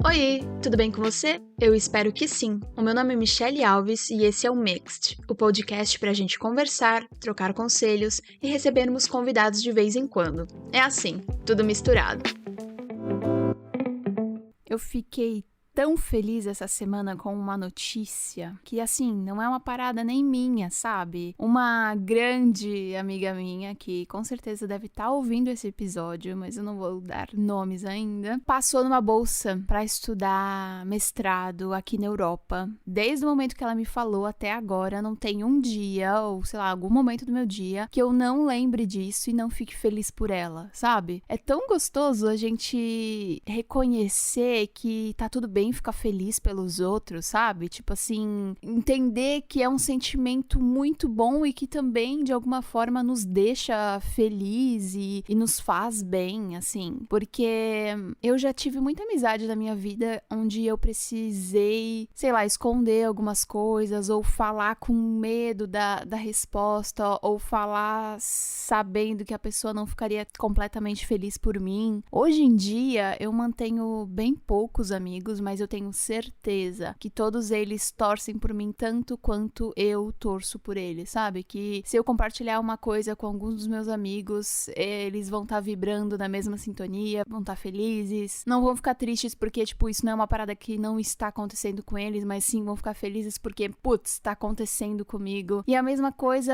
Oi, tudo bem com você? Eu espero que sim. O meu nome é Michelle Alves e esse é o Mixed, o podcast pra gente conversar, trocar conselhos e recebermos convidados de vez em quando. É assim, tudo misturado. Eu fiquei tão feliz essa semana com uma notícia que, assim, não é uma parada nem minha, sabe? Uma grande amiga minha, que com certeza deve estar ouvindo esse episódio, mas eu não vou dar nomes ainda, passou numa bolsa para estudar mestrado aqui na Europa. Desde o momento que ela me falou até agora, não tem um dia, ou sei lá, algum momento do meu dia, que eu não lembre disso e não fique feliz por ela, sabe? É tão gostoso a gente reconhecer que tá tudo bem ficar feliz pelos outros, sabe? Tipo assim, entender que é um sentimento muito bom e que também, de alguma forma, nos deixa feliz e nos faz bem, assim. Porque eu já tive muita amizade na minha vida onde eu precisei, sei lá, esconder algumas coisas ou falar com medo da resposta ou falar sabendo que a pessoa não ficaria completamente feliz por mim. Hoje em dia, eu mantenho bem poucos amigos, mas eu tenho certeza que todos eles torcem por mim tanto quanto eu torço por eles, sabe? Que se eu compartilhar uma coisa com alguns dos meus amigos, eles vão estar vibrando na mesma sintonia, vão estar felizes, não vão ficar tristes porque, tipo, isso não é uma parada que não está acontecendo com eles, mas sim vão ficar felizes porque, putz, tá acontecendo comigo. E a mesma coisa,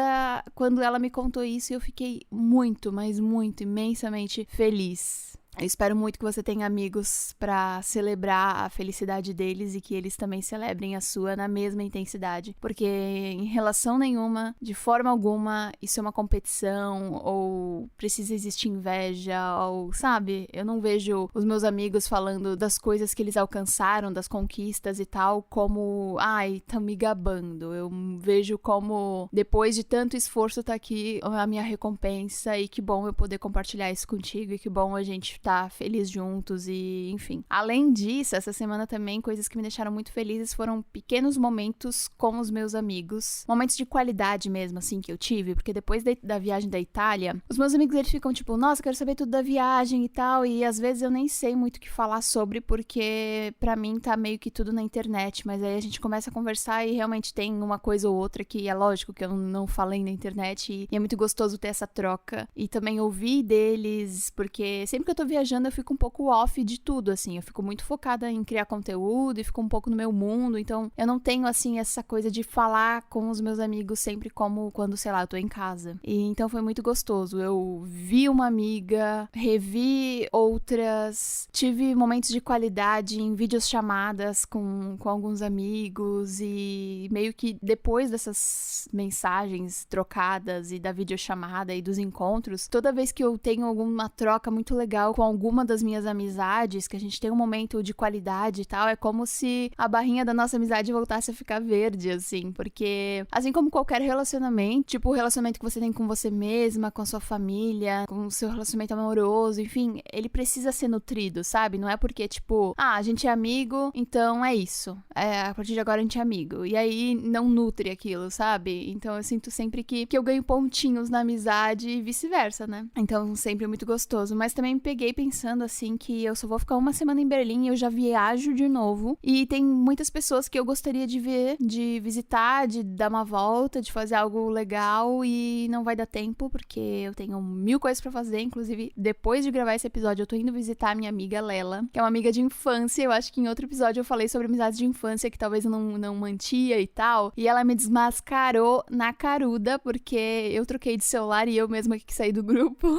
quando ela me contou isso, eu fiquei muito, mas muito, imensamente feliz. Eu espero muito que você tenha amigos pra celebrar a felicidade deles e que eles também celebrem a sua na mesma intensidade. Porque em relação nenhuma, de forma alguma, isso é uma competição ou precisa existir inveja ou, sabe? Eu não vejo os meus amigos falando das coisas que eles alcançaram, das conquistas e tal, como, ai, tá me gabando. Eu vejo como, depois de tanto esforço, tá aqui a minha recompensa e que bom eu poder compartilhar isso contigo e que bom a gente tá feliz juntos e, enfim. Além disso, essa semana também, coisas que me deixaram muito felizes foram pequenos momentos com os meus amigos. Momentos de qualidade mesmo, assim, que eu tive, porque depois da viagem da Itália, os meus amigos, eles ficam tipo, nossa, quero saber tudo da viagem e tal, e às vezes eu nem sei muito o que falar sobre, porque pra mim tá meio que tudo na internet, mas aí a gente começa a conversar e realmente tem uma coisa ou outra que é lógico que eu não falei na internet e é muito gostoso ter essa troca. E também ouvir deles, porque sempre que eu tô viajando eu fico um pouco off de tudo, assim, eu fico muito focada em criar conteúdo e fico um pouco no meu mundo, então eu não tenho, assim, essa coisa de falar com os meus amigos sempre como quando, sei lá, eu tô em casa. E então foi muito gostoso, eu vi uma amiga, revi outras, tive momentos de qualidade em videochamadas com alguns amigos e meio que depois dessas mensagens trocadas e da videochamada e dos encontros, toda vez que eu tenho alguma troca muito legal com alguma das minhas amizades, que a gente tem um momento de qualidade e tal, é como se a barrinha da nossa amizade voltasse a ficar verde, assim, porque assim como qualquer relacionamento, tipo o relacionamento que você tem com você mesma, com a sua família, com o seu relacionamento amoroso, enfim, ele precisa ser nutrido, sabe? Não é porque, tipo, a gente é amigo, então é isso. A partir de agora a gente é amigo. E aí não nutre aquilo, sabe? Então eu sinto sempre que eu ganho pontinhos na amizade e vice-versa, né? Então sempre é muito gostoso. Mas também me peguei pensando assim que eu só vou ficar uma semana em Berlim e eu já viajo de novo. E tem muitas pessoas que eu gostaria de ver, de visitar, de dar uma volta, de fazer algo legal e não vai dar tempo porque eu tenho 1000 coisas pra fazer. Inclusive, depois de gravar esse episódio, eu tô indo visitar a minha amiga Lela, que é uma amiga de infância. Eu acho que em outro episódio eu falei sobre amizades de infância que talvez eu não mantia e tal. E ela me desmascarou na caruda porque eu troquei de celular e eu mesma que saí do grupo.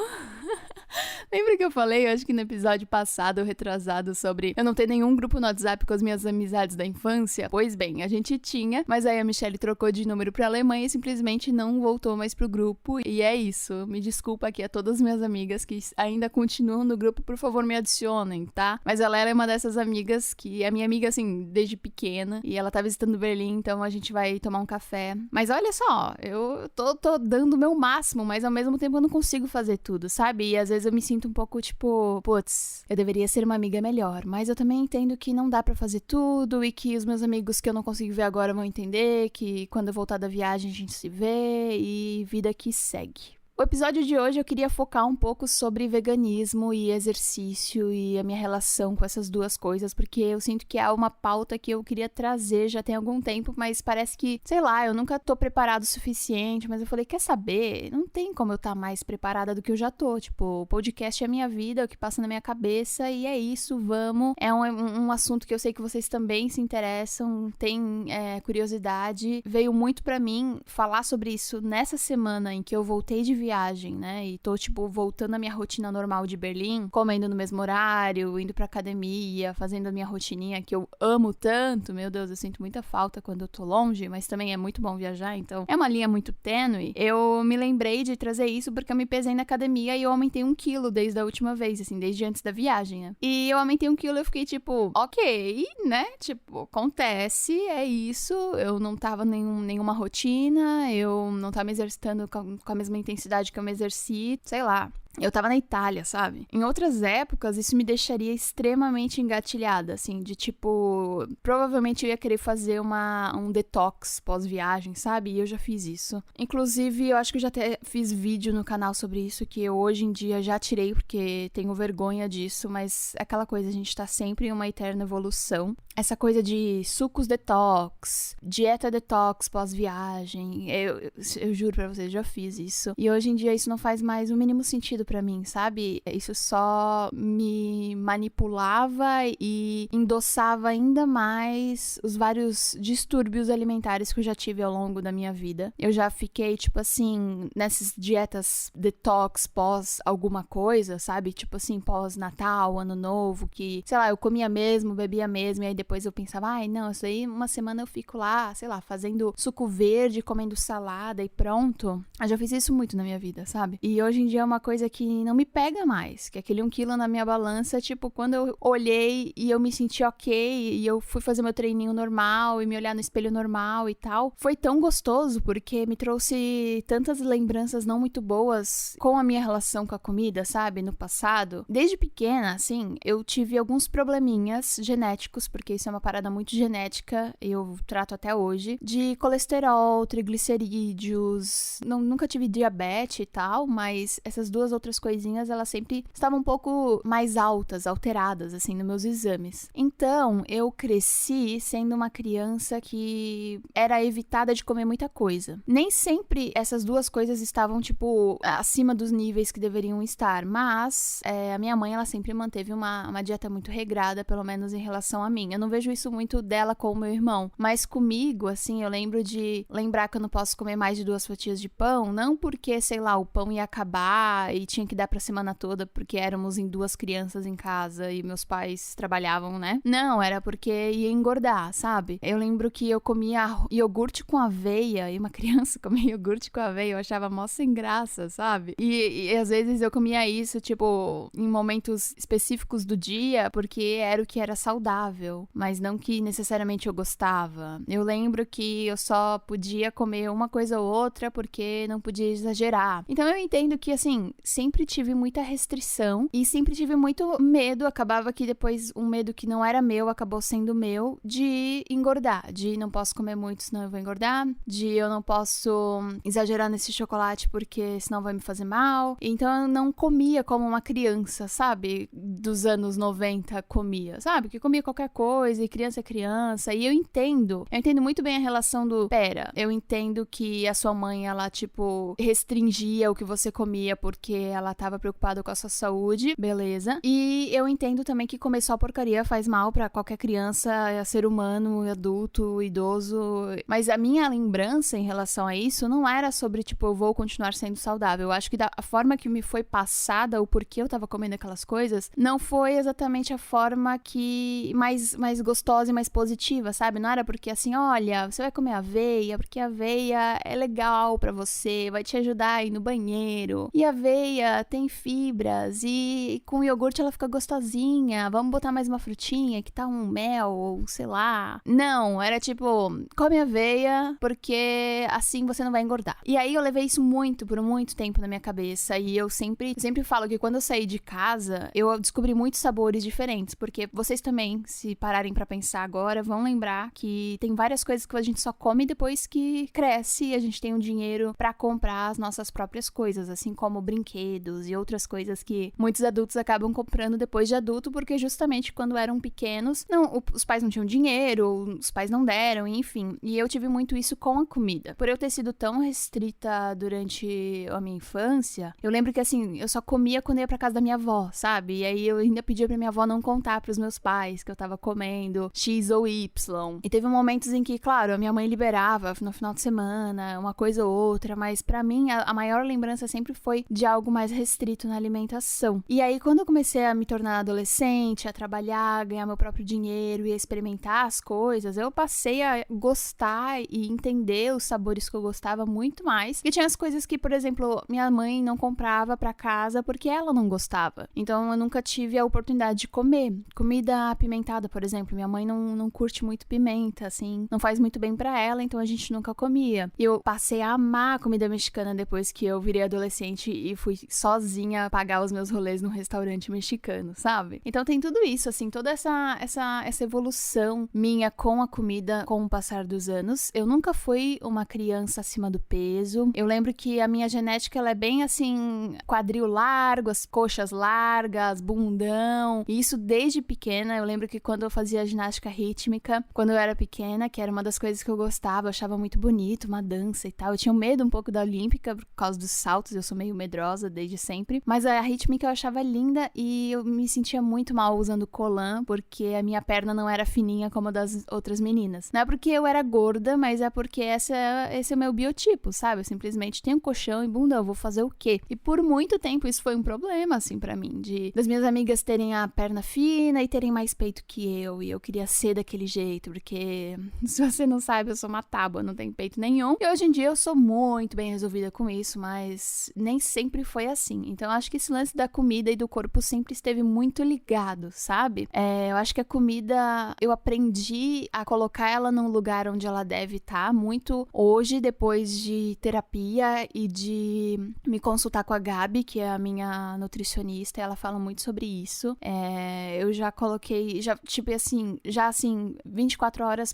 Lembra que eu falei, eu acho que no episódio passado ou retrasado, sobre eu não ter nenhum grupo no WhatsApp com as minhas amizades da infância? Pois bem, a gente tinha, mas aí a Michelle trocou de número pra Alemanha e simplesmente não voltou mais pro grupo. E é isso. Me desculpa aqui a todas as minhas amigas que ainda continuam no grupo, por favor, me adicionem, tá? Mas ela é uma dessas amigas que é minha amiga, assim, desde pequena. E ela tá visitando Berlim, então a gente vai tomar um café. Mas olha só, eu tô dando o meu máximo, mas ao mesmo tempo eu não consigo fazer tudo, sabe? E às vezes eu me sinto um pouco tipo, putz, eu deveria ser uma amiga melhor, mas eu também entendo que não dá pra fazer tudo e que os meus amigos que eu não consigo ver agora vão entender que quando eu voltar da viagem a gente se vê e vida que segue. O episódio de hoje eu queria focar um pouco sobre veganismo e exercício e a minha relação com essas duas coisas, porque eu sinto que é uma pauta que eu queria trazer já tem algum tempo, mas parece que, sei lá, eu nunca tô preparado o suficiente, mas eu falei, quer saber? Não tem como eu estar mais preparada do que eu já tô, tipo, o podcast é a minha vida, é o que passa na minha cabeça e é isso, vamos. É um assunto que eu sei que vocês também se interessam, têm curiosidade. Veio muito pra mim falar sobre isso nessa semana em que eu voltei de viagem, né, e tô, tipo, voltando à minha rotina normal de Berlim, comendo no mesmo horário, indo pra academia, fazendo a minha rotininha que eu amo tanto, meu Deus, eu sinto muita falta quando eu tô longe, mas também é muito bom viajar, então é uma linha muito tênue. Eu me lembrei de trazer isso porque eu me pesei na academia e eu aumentei 1 quilo desde a última vez, assim, desde antes da viagem, né, e eu aumentei 1 quilo e eu fiquei, tipo, ok, né, tipo, acontece, é isso, eu não tava nenhuma rotina, eu não tava me exercitando com a mesma intensidade que eu me exercito, sei lá. Eu tava na Itália, sabe? Em outras épocas, isso me deixaria extremamente engatilhada, assim, de tipo... Provavelmente eu ia querer fazer um detox pós-viagem, sabe? E eu já fiz isso. Inclusive, eu acho que eu já até fiz vídeo no canal sobre isso, que eu hoje em dia já tirei, porque tenho vergonha disso, mas é aquela coisa, a gente tá sempre em uma eterna evolução. Essa coisa de sucos detox, dieta detox pós-viagem, eu juro pra vocês, já fiz isso. E hoje em dia isso não faz mais o mínimo sentido pra mim, sabe? Isso só me manipulava e endossava ainda mais os vários distúrbios alimentares que eu já tive ao longo da minha vida. Eu já fiquei, tipo assim, nessas dietas detox pós alguma coisa, sabe? Tipo assim, pós-Natal, Ano Novo, que, sei lá, eu comia mesmo, bebia mesmo, e aí depois eu pensava, ai, não, isso aí uma semana eu fico lá, sei lá, fazendo suco verde, comendo salada e pronto. Eu já fiz isso muito na minha vida, sabe? E hoje em dia é uma coisa que não me pega mais, que aquele 1 quilo na minha balança, tipo, quando eu olhei e eu me senti ok, e eu fui fazer meu treininho normal, e me olhar no espelho normal e tal, foi tão gostoso, porque me trouxe tantas lembranças não muito boas com a minha relação com a comida, sabe, no passado. Desde pequena, assim, eu tive alguns probleminhas genéticos, porque isso é uma parada muito genética, eu trato até hoje, de colesterol, triglicerídeos, nunca tive diabetes e tal, mas essas duas outras coisinhas, elas sempre estavam um pouco mais altas, alteradas, assim, nos meus exames. Então, eu cresci sendo uma criança que era evitada de comer muita coisa. Nem sempre essas duas coisas estavam, tipo, acima dos níveis que deveriam estar, mas a minha mãe, ela sempre manteve uma dieta muito regrada, pelo menos em relação a mim. Eu não vejo isso muito dela com o meu irmão, mas comigo, assim, eu lembro de lembrar que eu não posso comer mais de 2 fatias de pão, não porque, sei lá, o pão ia acabar e tinha que dar pra semana toda, porque éramos em 2 crianças em casa e meus pais trabalhavam, né? Não, era porque ia engordar, sabe? Eu lembro que eu comia iogurte com aveia, e uma criança comia iogurte com aveia, eu achava mó sem graça, sabe? E às vezes eu comia isso, tipo, em momentos específicos do dia, porque era o que era saudável, mas não que necessariamente eu gostava. Eu lembro que eu só podia comer uma coisa ou outra porque não podia exagerar. Então eu entendo que, assim, sempre tive muita restrição e sempre tive muito medo, acabava que depois um medo que não era meu acabou sendo meu, de engordar, de não posso comer muito senão eu vou engordar, de eu não posso exagerar nesse chocolate porque senão vai me fazer mal. Então eu não comia como uma criança, sabe? Dos anos 90 comia, sabe? Que comia qualquer coisa e criança é criança. E eu entendo muito bem a relação do, pera, eu entendo que a sua mãe, ela, tipo, restringia o que você comia porque ela tava preocupada com a sua saúde, beleza. E eu entendo também que comer só porcaria faz mal pra qualquer criança, ser humano, adulto, idoso. Mas a minha lembrança em relação a isso não era sobre, tipo, eu vou continuar sendo saudável. Eu acho que a forma que me foi passada, o porquê eu tava comendo aquelas coisas, não foi exatamente a forma que mais gostosa e mais positiva, sabe? Não era porque assim, olha, você vai comer aveia, porque a aveia é legal pra você, vai te ajudar a ir no banheiro. E a aveia aveia tem fibras e com iogurte ela fica gostosinha, vamos botar mais uma frutinha, que tá um mel ou sei lá. Não, era tipo, come aveia porque assim você não vai engordar. E aí eu levei isso por muito tempo na minha cabeça e eu sempre falo que quando eu saí de casa, eu descobri muitos sabores diferentes, porque vocês também, se pararem pra pensar agora, vão lembrar que tem várias coisas que a gente só come depois que cresce e a gente tem um dinheiro pra comprar as nossas próprias coisas, assim como brinquedos e outras coisas que muitos adultos acabam comprando depois de adulto, porque justamente quando eram pequenos, os pais não tinham dinheiro, os pais não deram, enfim. E eu tive muito isso com a comida. Por eu ter sido tão restrita durante a minha infância, eu lembro que assim, eu só comia quando eu ia pra casa da minha avó, sabe? E aí eu ainda pedia pra minha avó não contar pros meus pais que eu tava comendo X ou Y. E teve momentos em que, claro, a minha mãe liberava no final de semana, uma coisa ou outra, mas pra mim a maior lembrança sempre foi de algo mais restrito na alimentação. E aí quando eu comecei a me tornar adolescente, a trabalhar, ganhar meu próprio dinheiro e a experimentar as coisas, eu passei a gostar e entender os sabores que eu gostava muito mais. E tinha as coisas que, por exemplo, minha mãe não comprava pra casa porque ela não gostava. Então eu nunca tive a oportunidade de comer. Comida apimentada, por exemplo, minha mãe não curte muito pimenta, assim, não faz muito bem pra ela, então a gente nunca comia. Eu passei a amar a comida mexicana depois que eu virei adolescente e fui sozinha pagar os meus rolês num restaurante mexicano, sabe? Então tem tudo isso, assim, toda essa evolução minha com a comida com o passar dos anos. Eu nunca fui uma criança acima do peso. Eu lembro que a minha genética, ela é bem assim, quadril largo, as coxas largas, bundão. E isso desde pequena. Eu lembro que quando eu fazia ginástica rítmica, quando eu era pequena, que era uma das coisas que eu gostava, eu achava muito bonito, uma dança e tal. Eu tinha medo um pouco da olímpica por causa dos saltos, eu sou meio medrosa desde sempre. Mas a rítmica eu achava linda e eu me sentia muito mal usando colã, porque a minha perna não era fininha como a das outras meninas. Não é porque eu era gorda, mas é porque esse é o meu biotipo, sabe? Eu simplesmente tenho colchão e bunda, eu vou fazer o quê? E por muito tempo isso foi um problema, assim, pra mim, das minhas amigas terem a perna fina e terem mais peito que eu, e eu queria ser daquele jeito, porque, se você não sabe, eu sou uma tábua, não tenho peito nenhum, e hoje em dia eu sou muito bem resolvida com isso, mas nem sempre foi assim. Então eu acho que esse lance da comida e do corpo sempre esteve muito ligado, sabe? Eu acho que a comida, eu aprendi a colocar ela num lugar onde ela deve estar, muito hoje, depois de terapia e de me consultar com a Gabi, que é a minha nutricionista, ela fala muito sobre isso. Eu já coloquei, tipo assim, 24 horas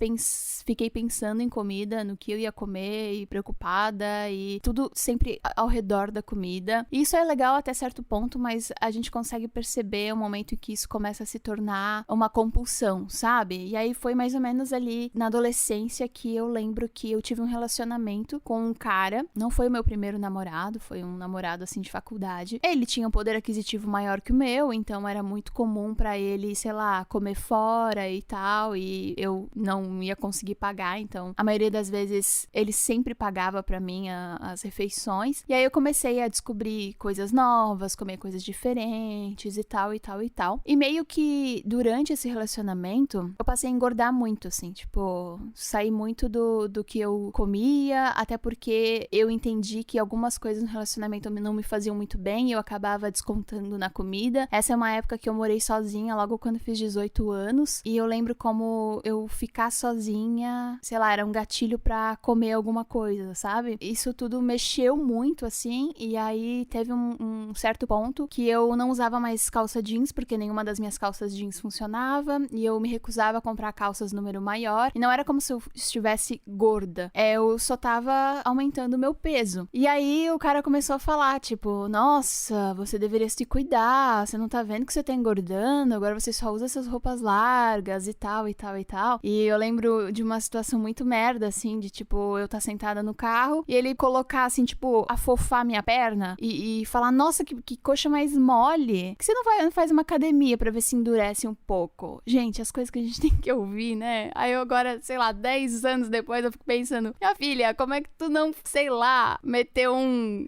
fiquei pensando em comida, no que eu ia comer, e preocupada, e tudo sempre ao redor da comida. E isso é legal até certo ponto, mas a gente consegue perceber o momento em que isso começa a se tornar uma compulsão, sabe? E aí foi mais ou menos ali na adolescência que eu lembro que eu tive um relacionamento com um cara, não foi o meu primeiro namorado, foi um namorado assim de faculdade. Ele tinha um poder aquisitivo maior que o meu, então era muito comum pra ele, sei lá, comer fora e tal, e eu não ia conseguir pagar, então a maioria das vezes ele sempre pagava pra mim as refeições. E aí eu comecei a descobrir coisas novas, comer coisas diferentes e tal, e tal, e tal. E meio que durante esse relacionamento, eu passei a engordar muito, assim, tipo, saí muito do que eu comia, até porque eu entendi que algumas coisas no relacionamento não me faziam muito bem e eu acabava descontando na comida. Essa é uma época que eu morei sozinha, logo quando eu fiz 18 anos, e eu lembro como eu ficar sozinha, sei lá, era um gatilho pra comer alguma coisa, sabe? Isso tudo mexeu muito, assim, e aí teve um certo ponto que eu não usava mais calça jeans, porque nenhuma das minhas calças jeans funcionava, e eu me recusava a comprar calças número maior, e não era como se eu estivesse gorda, eu só tava aumentando o meu peso. E aí o cara começou a falar, tipo, nossa, você deveria se cuidar, você não tá vendo que você tá engordando, agora você só usa essas roupas largas e tal, e tal, e tal. E eu lembro de uma situação muito merda, assim, de tipo, eu tá sentada no carro, e ele colocar, assim, tipo, afofar minha perna, e falar, nossa, que coxa mais mole, que você não faz uma academia pra ver se endurece um pouco. Gente, as coisas que a gente tem que ouvir, né? Aí eu agora, sei lá, 10 anos depois, eu fico pensando, minha filha, como é que tu não, sei lá, meteu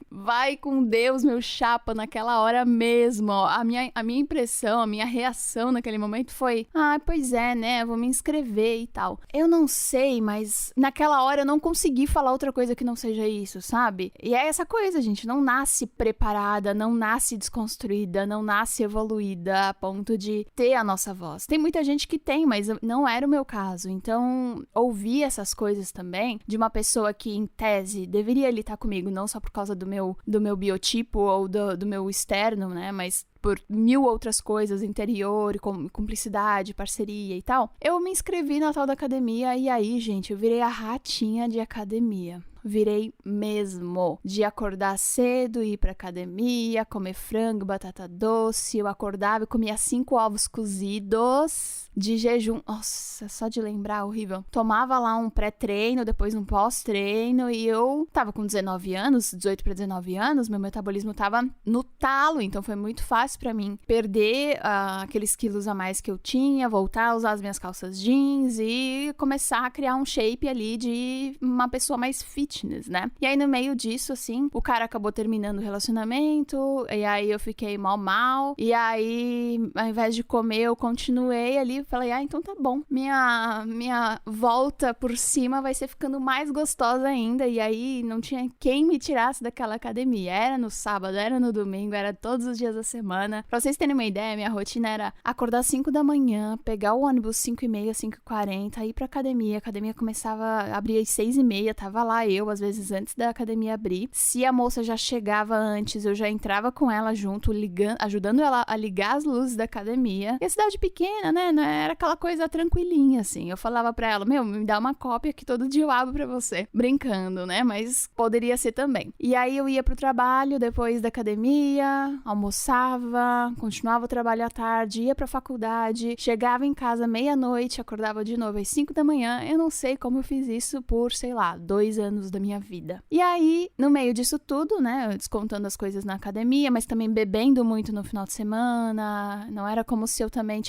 vai com Deus, meu chapa, naquela hora mesmo? A minha impressão, a minha reação naquele momento foi, pois é, né, eu vou me inscrever e tal. Eu não sei, mas naquela hora eu não consegui falar outra coisa que não seja isso, sabe? E é essa coisa, gente, não nasce preparada, não nasce desconstruída, não nasce evoluída a ponto de ter a nossa voz. Tem muita gente que tem, mas não era o meu caso. Então, ouvir essas coisas também de uma pessoa que, em tese, deveria ali estar comigo, não só por causa do meu biotipo ou do meu externo, né? Mas por 1000 outras coisas, interior, cumplicidade, parceria e tal. Eu me inscrevi na tal da academia e aí, gente, eu virei a ratinha de academia. Virei mesmo, de acordar cedo, ir pra academia, comer frango, batata doce. Eu acordava e comia 5 ovos cozidos de jejum. Nossa, só de lembrar, horrível. Tomava lá um pré-treino, depois um pós-treino, e eu tava com 19 anos, 18 para 19 anos, meu metabolismo tava no talo, então foi muito fácil pra mim perder aqueles quilos a mais que eu tinha, voltar a usar as minhas calças jeans e começar a criar um shape ali de uma pessoa mais fitness, né? E aí, no meio disso, assim, o cara acabou terminando o relacionamento, e aí eu fiquei mal, e aí, ao invés de comer, eu continuei ali, falei, então tá bom, minha volta por cima vai ser ficando mais gostosa ainda, e aí não tinha quem me tirasse daquela academia, era no sábado, era no domingo, era todos os dias da semana. Pra vocês terem uma ideia, minha rotina era acordar 5 da manhã, pegar o ônibus 5h30, 5h40, ir pra academia, a academia começava a abrir às 6h30, tava lá eu, às vezes antes da academia abrir. Se a moça já chegava antes, eu já entrava com ela junto, ajudando ela a ligar as luzes da academia. E a cidade pequena, né, não era aquela coisa tranquilinha, assim. Eu falava pra ela, me dá uma cópia que todo dia eu abro pra você. Brincando, né, mas poderia ser também. E aí eu ia pro trabalho depois da academia, almoçava, continuava o trabalho à tarde, ia pra faculdade, chegava em casa meia-noite, acordava de novo às 5 da manhã. Eu não sei como eu fiz isso por, sei lá, 2 anos da minha vida. E aí, no meio disso tudo, né, descontando as coisas na academia, mas também bebendo muito no final de semana, não era como se eu também,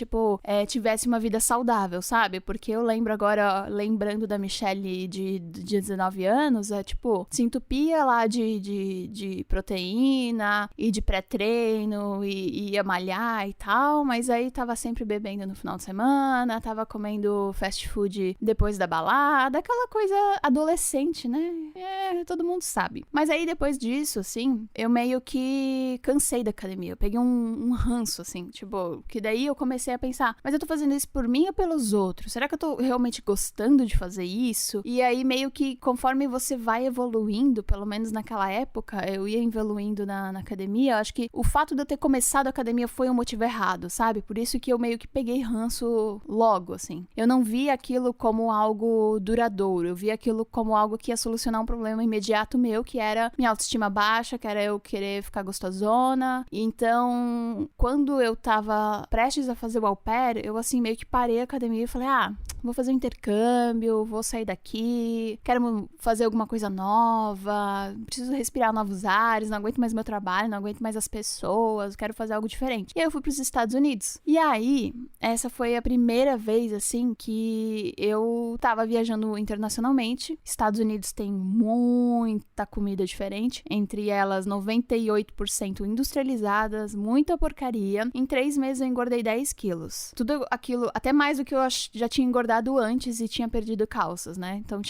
tivesse uma vida saudável, sabe? Porque eu lembro agora, lembrando da Michelle de 19 anos, se entupia lá de proteína e de pré-treino e ia malhar e tal, mas aí tava sempre bebendo no final de semana, tava comendo fast food depois da balada, aquela coisa adolescente, né? Todo mundo sabe. Mas aí depois disso, assim, eu meio que cansei da academia. Eu peguei um ranço, assim, que daí eu comecei a pensar, mas eu tô fazendo isso por mim ou pelos outros? Será que eu tô realmente gostando de fazer isso? E aí meio que conforme você vai evoluindo, pelo menos naquela época, eu ia evoluindo na academia, eu acho que o fato de eu ter começado a academia foi um motivo errado, sabe? Por isso que eu meio que peguei ranço logo, assim. Eu não vi aquilo como algo duradouro, eu vi aquilo como algo que ia solucionar um problema imediato meu, que era minha autoestima baixa, que era eu querer ficar gostosona. E então, quando eu tava prestes a fazer o au pair, eu assim meio que parei a academia e falei, vou fazer um intercâmbio, vou sair daqui, quero fazer alguma coisa nova, preciso respirar novos ares, não aguento mais meu trabalho, não aguento mais as pessoas, quero fazer algo diferente. E aí eu fui pros Estados Unidos. E aí, essa foi a primeira vez, assim, que eu tava viajando internacionalmente. Estados Unidos tem muita comida diferente, entre elas 98% industrializadas, muita porcaria. Em 3 meses eu engordei 10 quilos. Tudo aquilo, até mais do que eu já tinha engordado antes e tinha perdido calças, né? Então,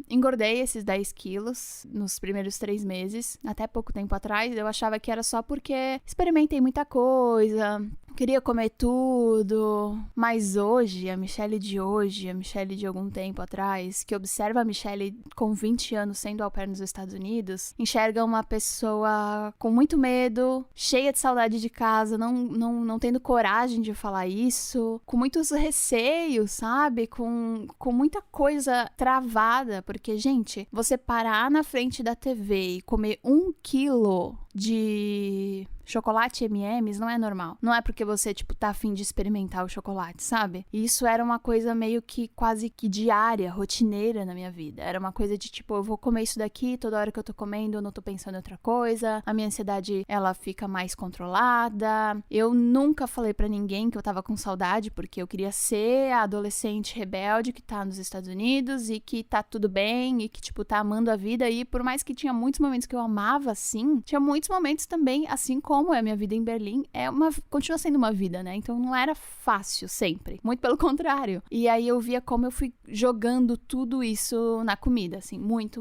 engordei esses 10 quilos nos primeiros 3 meses. Até pouco tempo atrás, eu achava que era só porque experimentei muita coisa, queria comer tudo. Mas hoje, a Michelle de hoje, a Michelle de algum tempo atrás, que observa a Michelle com 20 anos sendo au pair nos Estados Unidos, enxerga uma pessoa com muito medo, cheia de saudade de casa, não tendo coragem de falar isso, com muitos receios, sabe? Com muita coisa travada, porque, gente, você parar na frente da TV e comer 1 quilo de chocolate M&M's não é normal. Não é porque você, tá afim de experimentar o chocolate, sabe? E isso era uma coisa meio que quase que diária, rotineira na minha vida. Era uma coisa de, eu vou comer isso daqui, toda hora que eu tô comendo eu não tô pensando em outra coisa. A minha ansiedade, ela fica mais controlada. Eu nunca falei pra ninguém que eu tava com saudade, porque eu queria ser a adolescente rebelde que tá nos Estados Unidos e que tá tudo bem e que, tá amando a vida. E por mais que tinha muitos momentos que eu amava, assim, tinha muitos muitos momentos também, assim como é a minha vida em Berlim, continua sendo uma vida, né? Então não era fácil sempre, muito pelo contrário. E aí eu via como eu fui jogando tudo isso na comida, assim, muito.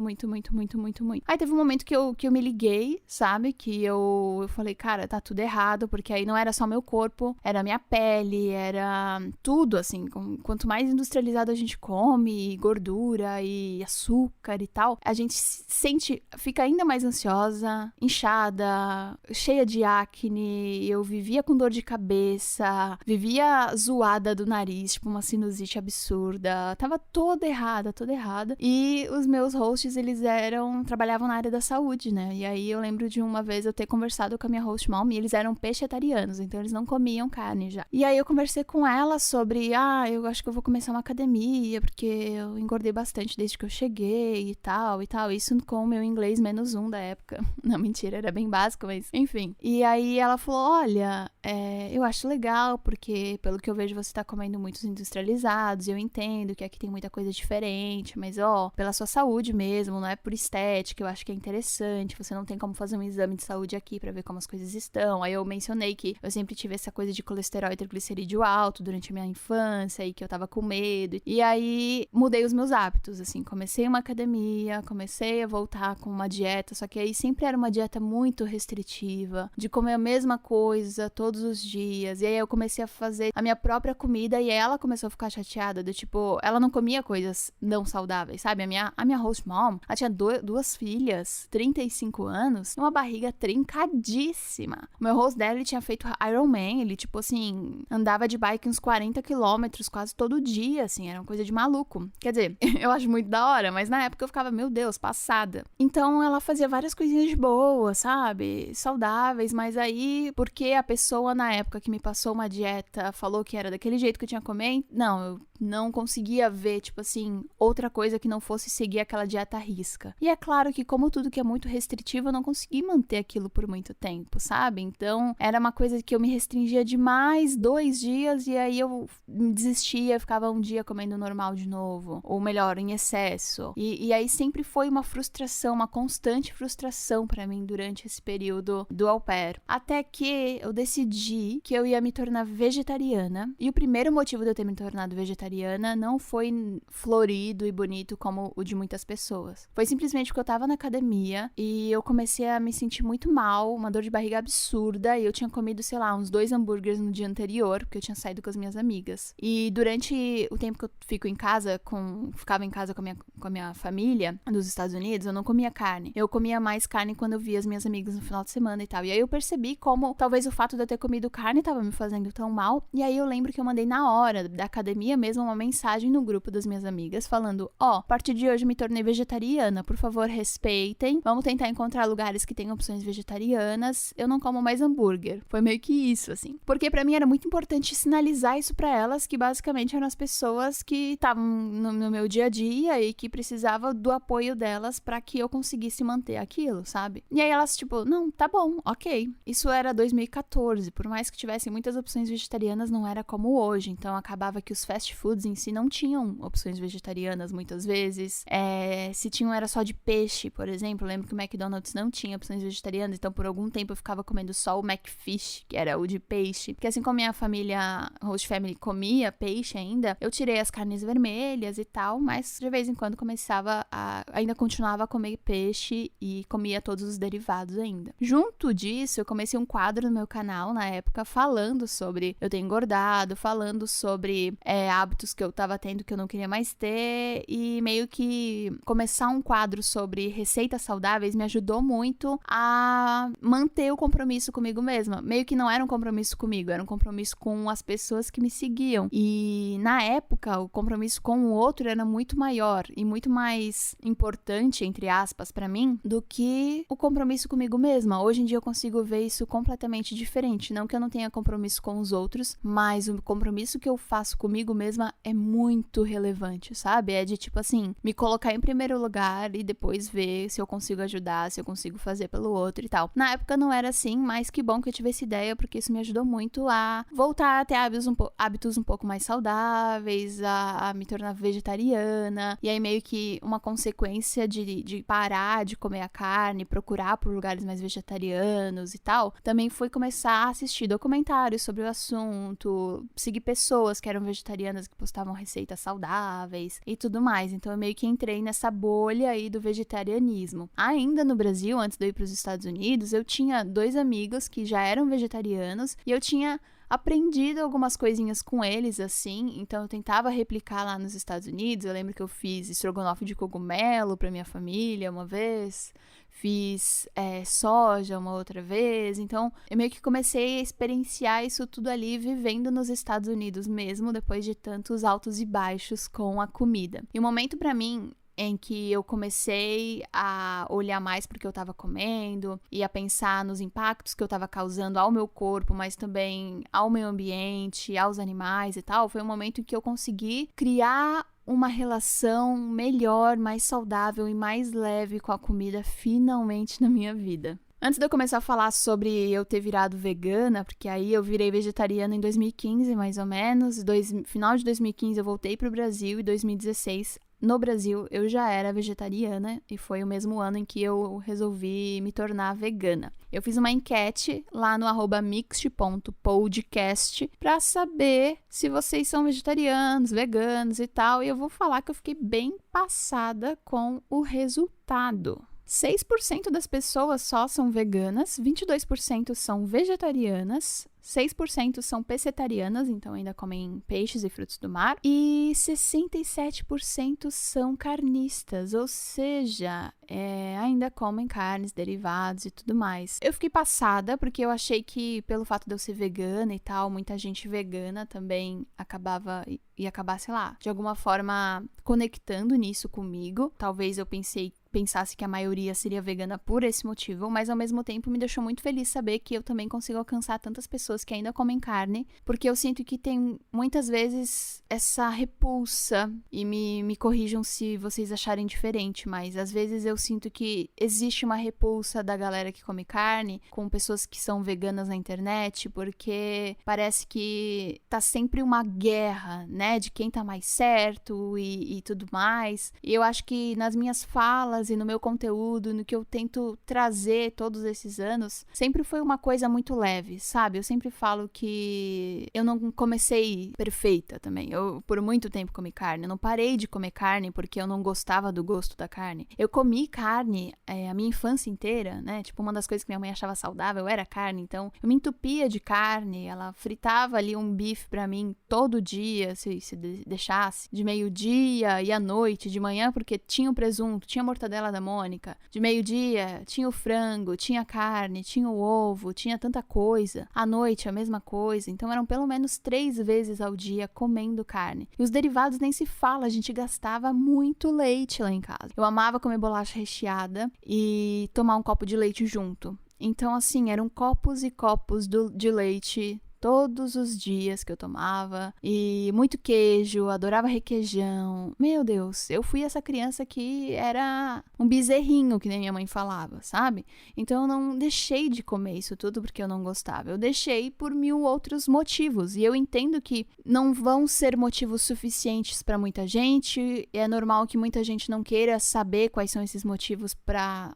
Aí teve um momento que eu me liguei, sabe? Que eu falei, cara, tá tudo errado, porque aí não era só meu corpo, era a minha pele, era tudo, assim. Quanto mais industrializado a gente come, gordura e açúcar e tal, a gente fica ainda mais ansiosa, inchada, cheia de acne, eu vivia com dor de cabeça, vivia zoada do nariz, tipo uma sinusite absurda, tava toda errada. E os meus hosts, eles trabalhavam na área da saúde, né? E aí eu lembro de uma vez eu ter conversado com a minha host mom, e eles eram pescetarianos, então eles não comiam carne já. E aí eu conversei com ela sobre, eu acho que eu vou começar uma academia, porque eu engordei bastante desde que eu cheguei e tal. Isso com o meu inglês -1 da época. Não, mentira, era bem básico, mas enfim. E aí ela falou, olha, eu acho legal, porque pelo que eu vejo você tá comendo muitos industrializados, eu entendo que aqui tem muita coisa diferente, mas pela sua saúde mesmo, não é por estética, eu acho que é interessante, você não tem como fazer um exame de saúde aqui pra ver como as coisas estão. Aí eu mencionei que eu sempre tive essa coisa de colesterol e triglicerídeo alto durante a minha infância e que eu tava com medo. E aí mudei os meus hábitos, assim, comecei uma academia, comecei a voltar com uma dieta, só que aí sempre era uma dieta muito restritiva, de comer a mesma coisa todos os dias. E aí eu comecei a fazer a minha própria comida e ela começou a ficar chateada, do tipo, ela não comia coisas não saudáveis, sabe? A minha host mom, ela tinha duas filhas, 35 anos, e uma barriga trincadíssima. O meu host dela, ele tinha feito Ironman, ele, tipo assim, andava de bike uns 40 quilômetros quase todo dia, assim, era uma coisa de maluco. Quer dizer, eu acho muito da hora, mas na época eu ficava, meu Deus, passada. Então ela fazia várias coisinhas de boa, sabe? Saudáveis, mas aí, porque a pessoa na época que me passou uma dieta falou que era daquele jeito que eu tinha que comer, não, eu não conseguia ver, tipo assim, outra coisa que não fosse seguir aquela dieta à risca. E é claro que, como tudo que é muito restritivo, eu não consegui manter aquilo por muito tempo, sabe? Então, era uma coisa que eu me restringia demais 2 dias e aí eu desistia, ficava um dia comendo normal de novo. Ou melhor, em excesso. E aí sempre foi uma frustração, uma constante frustração pra mim durante esse período do au pair. Até que eu decidi que eu ia me tornar vegetariana. E o primeiro motivo de eu ter me tornado vegetariana não foi florido e bonito como o de muitas pessoas. Foi simplesmente porque eu tava na academia e eu comecei a me sentir muito mal, uma dor de barriga absurda, e eu tinha comido, sei lá, uns 2 hambúrgueres no dia anterior, porque eu tinha saído com as minhas amigas. E durante o tempo que eu ficava em casa com a minha família dos Estados Unidos, eu não comia carne. Eu comia mais carne quando eu via as minhas amigas no final de semana e tal. E aí eu percebi como talvez o fato de eu ter comido carne tava me fazendo tão mal. E aí eu lembro que eu mandei na hora da academia mesmo uma mensagem no grupo das minhas amigas falando, a partir de hoje me tornei vegetariana, por favor respeitem, vamos tentar encontrar lugares que tenham opções vegetarianas, eu não como mais hambúrguer. Foi meio que isso, assim. Porque pra mim era muito importante sinalizar isso pra elas, que basicamente eram as pessoas que estavam no meu dia a dia e que precisava do apoio delas pra que eu conseguisse manter aquilo, sabe? E aí elas, tipo, não, tá bom, ok. Isso era 2014, por mais que tivessem muitas opções vegetarianas, não era como hoje, então acabava que os fast foods em si não tinham opções vegetarianas muitas vezes. Se tinham era só de peixe, por exemplo. Eu lembro que o McDonald's não tinha opções vegetarianas, então por algum tempo eu ficava comendo só o McFish, que era o de peixe. Porque assim como minha família, host family, comia peixe ainda, eu tirei as carnes vermelhas e tal, mas de vez em quando ainda continuava a comer peixe e comia todos os derivados ainda. Junto disso, eu comecei um quadro no meu canal na época falando sobre eu ter engordado, falando sobre hábitos que eu tava tendo que eu não queria mais ter, e meio que começar um quadro sobre receitas saudáveis me ajudou muito a manter o compromisso comigo mesma. Meio que não era um compromisso comigo, era um compromisso com as pessoas que me seguiam. E na época, o compromisso com o outro era muito maior e muito mais importante, entre aspas, pra mim, do que o compromisso comigo mesma. Hoje em dia eu consigo ver isso completamente diferente. Não que eu não tenha compromisso com os outros, mas o compromisso que eu faço comigo mesma mesma é muito relevante, sabe? É de tipo assim, me colocar em primeiro lugar e depois ver se eu consigo ajudar, se eu consigo fazer pelo outro e tal. Na época não era assim, mas que bom que eu tive essa ideia, porque isso me ajudou muito a voltar a ter hábitos um pouco mais saudáveis, a me tornar vegetariana. E aí meio que uma consequência de parar de comer a carne, procurar por lugares mais vegetarianos e tal, também foi começar a assistir documentários sobre o assunto, seguir pessoas que eram vegetarianas que postavam receitas saudáveis e tudo mais. Então eu meio que entrei nessa bolha aí do vegetarianismo. Ainda no Brasil, antes de eu ir para os Estados Unidos, eu tinha 2 amigos que já eram vegetarianos e eu tinha aprendido algumas coisinhas com eles, assim, então eu tentava replicar lá nos Estados Unidos. Eu lembro que eu fiz estrogonofe de cogumelo pra minha família uma vez, fiz soja uma outra vez, então eu meio que comecei a experienciar isso tudo ali vivendo nos Estados Unidos mesmo, depois de tantos altos e baixos com a comida. E o momento pra mim em que eu comecei a olhar mais para o que eu estava comendo e a pensar nos impactos que eu estava causando ao meu corpo, mas também ao meio ambiente, aos animais e tal, foi um momento em que eu consegui criar uma relação melhor, mais saudável e mais leve com a comida finalmente na minha vida. Antes de eu começar a falar sobre eu ter virado vegana, porque aí eu virei vegetariana em 2015, mais ou menos, final de 2015 eu voltei para o Brasil e 2016 no Brasil eu já era vegetariana e foi o mesmo ano em que eu resolvi me tornar vegana. Eu fiz uma enquete lá no @mixt.podcast para saber se vocês são vegetarianos, veganos e tal, e eu vou falar que eu fiquei bem passada com o resultado. 6% das pessoas só são veganas, 22% são vegetarianas, 6% são pescetarianas, então ainda comem peixes e frutos do mar, e 67% são carnistas, ou seja, ainda comem carnes, derivados e tudo mais. Eu fiquei passada porque eu achei que pelo fato de eu ser vegana e tal, muita gente vegana também ia acabar, sei lá, de alguma forma conectando nisso comigo. Talvez eu pensasse que a maioria seria vegana por esse motivo, mas ao mesmo tempo me deixou muito feliz saber que eu também consigo alcançar tantas pessoas que ainda comem carne, porque eu sinto que tem muitas vezes essa repulsa, e me corrijam se vocês acharem diferente, mas às vezes eu sinto que existe uma repulsa da galera que come carne com pessoas que são veganas na internet, porque parece que tá sempre uma guerra, né, de quem tá mais certo e tudo mais. E eu acho que nas minhas falas e no meu conteúdo, no que eu tento trazer todos esses anos, sempre foi uma coisa muito leve, sabe? Eu sempre falo que eu não comecei perfeita também. Eu, por muito tempo, comi carne. Eu não parei de comer carne porque eu não gostava do gosto da carne. Eu comi carne a minha infância inteira, né? Tipo, uma das coisas que minha mãe achava saudável era carne. Então, eu me entupia de carne. Ela fritava ali um bife pra mim todo dia, se deixasse. De meio-dia e à noite, de manhã, porque tinha o presunto, tinha a mortadela da Mônica. De meio-dia, tinha o frango, tinha a carne, tinha o ovo, tinha tanta coisa. À noite, a mesma coisa. Então, eram pelo menos 3 vezes ao dia comendo carne. E os derivados nem se fala, a gente gastava muito leite lá em casa. Eu amava comer bolacha recheada e tomar um copo de leite junto. Então, assim, eram copos e copos de leite todos os dias que eu tomava, e muito queijo, adorava requeijão. Meu Deus, eu fui essa criança que era um bezerrinho, que nem minha mãe falava, sabe? Então eu não deixei de comer isso tudo porque eu não gostava, eu deixei por 1000 outros motivos, e eu entendo que não vão ser motivos suficientes para muita gente. É normal que muita gente não queira saber quais são esses motivos pra,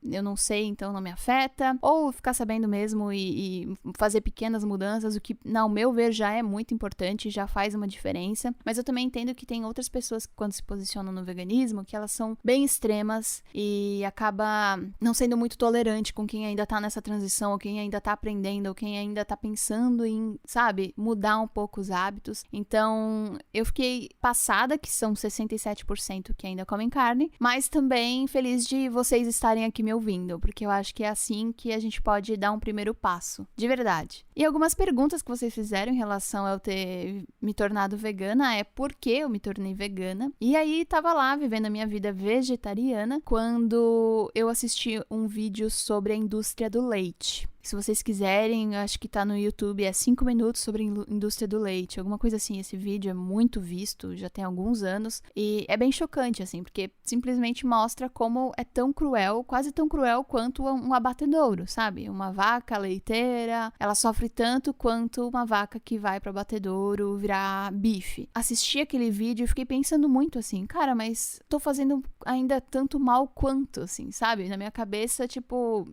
eu não sei, então não me afeta, ou ficar sabendo mesmo e fazer pequenas mudanças, o que, ao meu ver, já é muito importante, já faz uma diferença. Mas eu também entendo que tem outras pessoas que, quando se posicionam no veganismo, que elas são bem extremas e acaba não sendo muito tolerante com quem ainda tá nessa transição, ou quem ainda tá aprendendo, ou quem ainda tá pensando em, sabe, mudar um pouco os hábitos. Então, eu fiquei passada que são 67% que ainda comem carne, mas também feliz de vocês estarem aqui me ouvindo, porque eu acho que é assim que a gente pode dar um primeiro passo, de verdade. E algumas perguntas que vocês fizeram em relação a eu ter me tornado vegana é por que eu me tornei vegana. E aí tava lá vivendo a minha vida vegetariana quando eu assisti um vídeo sobre a indústria do leite. Se vocês quiserem, acho que tá no YouTube, é 5 minutos sobre a indústria do leite, alguma coisa assim. Esse vídeo é muito visto, já tem alguns anos, e é bem chocante, assim, porque simplesmente mostra como é tão cruel, quase tão cruel quanto um abatedouro, sabe? Uma vaca leiteira, ela sofre tanto quanto uma vaca que vai pro abatedouro virar bife. Assisti aquele vídeo e fiquei pensando muito assim, cara, mas tô fazendo ainda tanto mal quanto, assim, sabe? Na minha cabeça, tipo,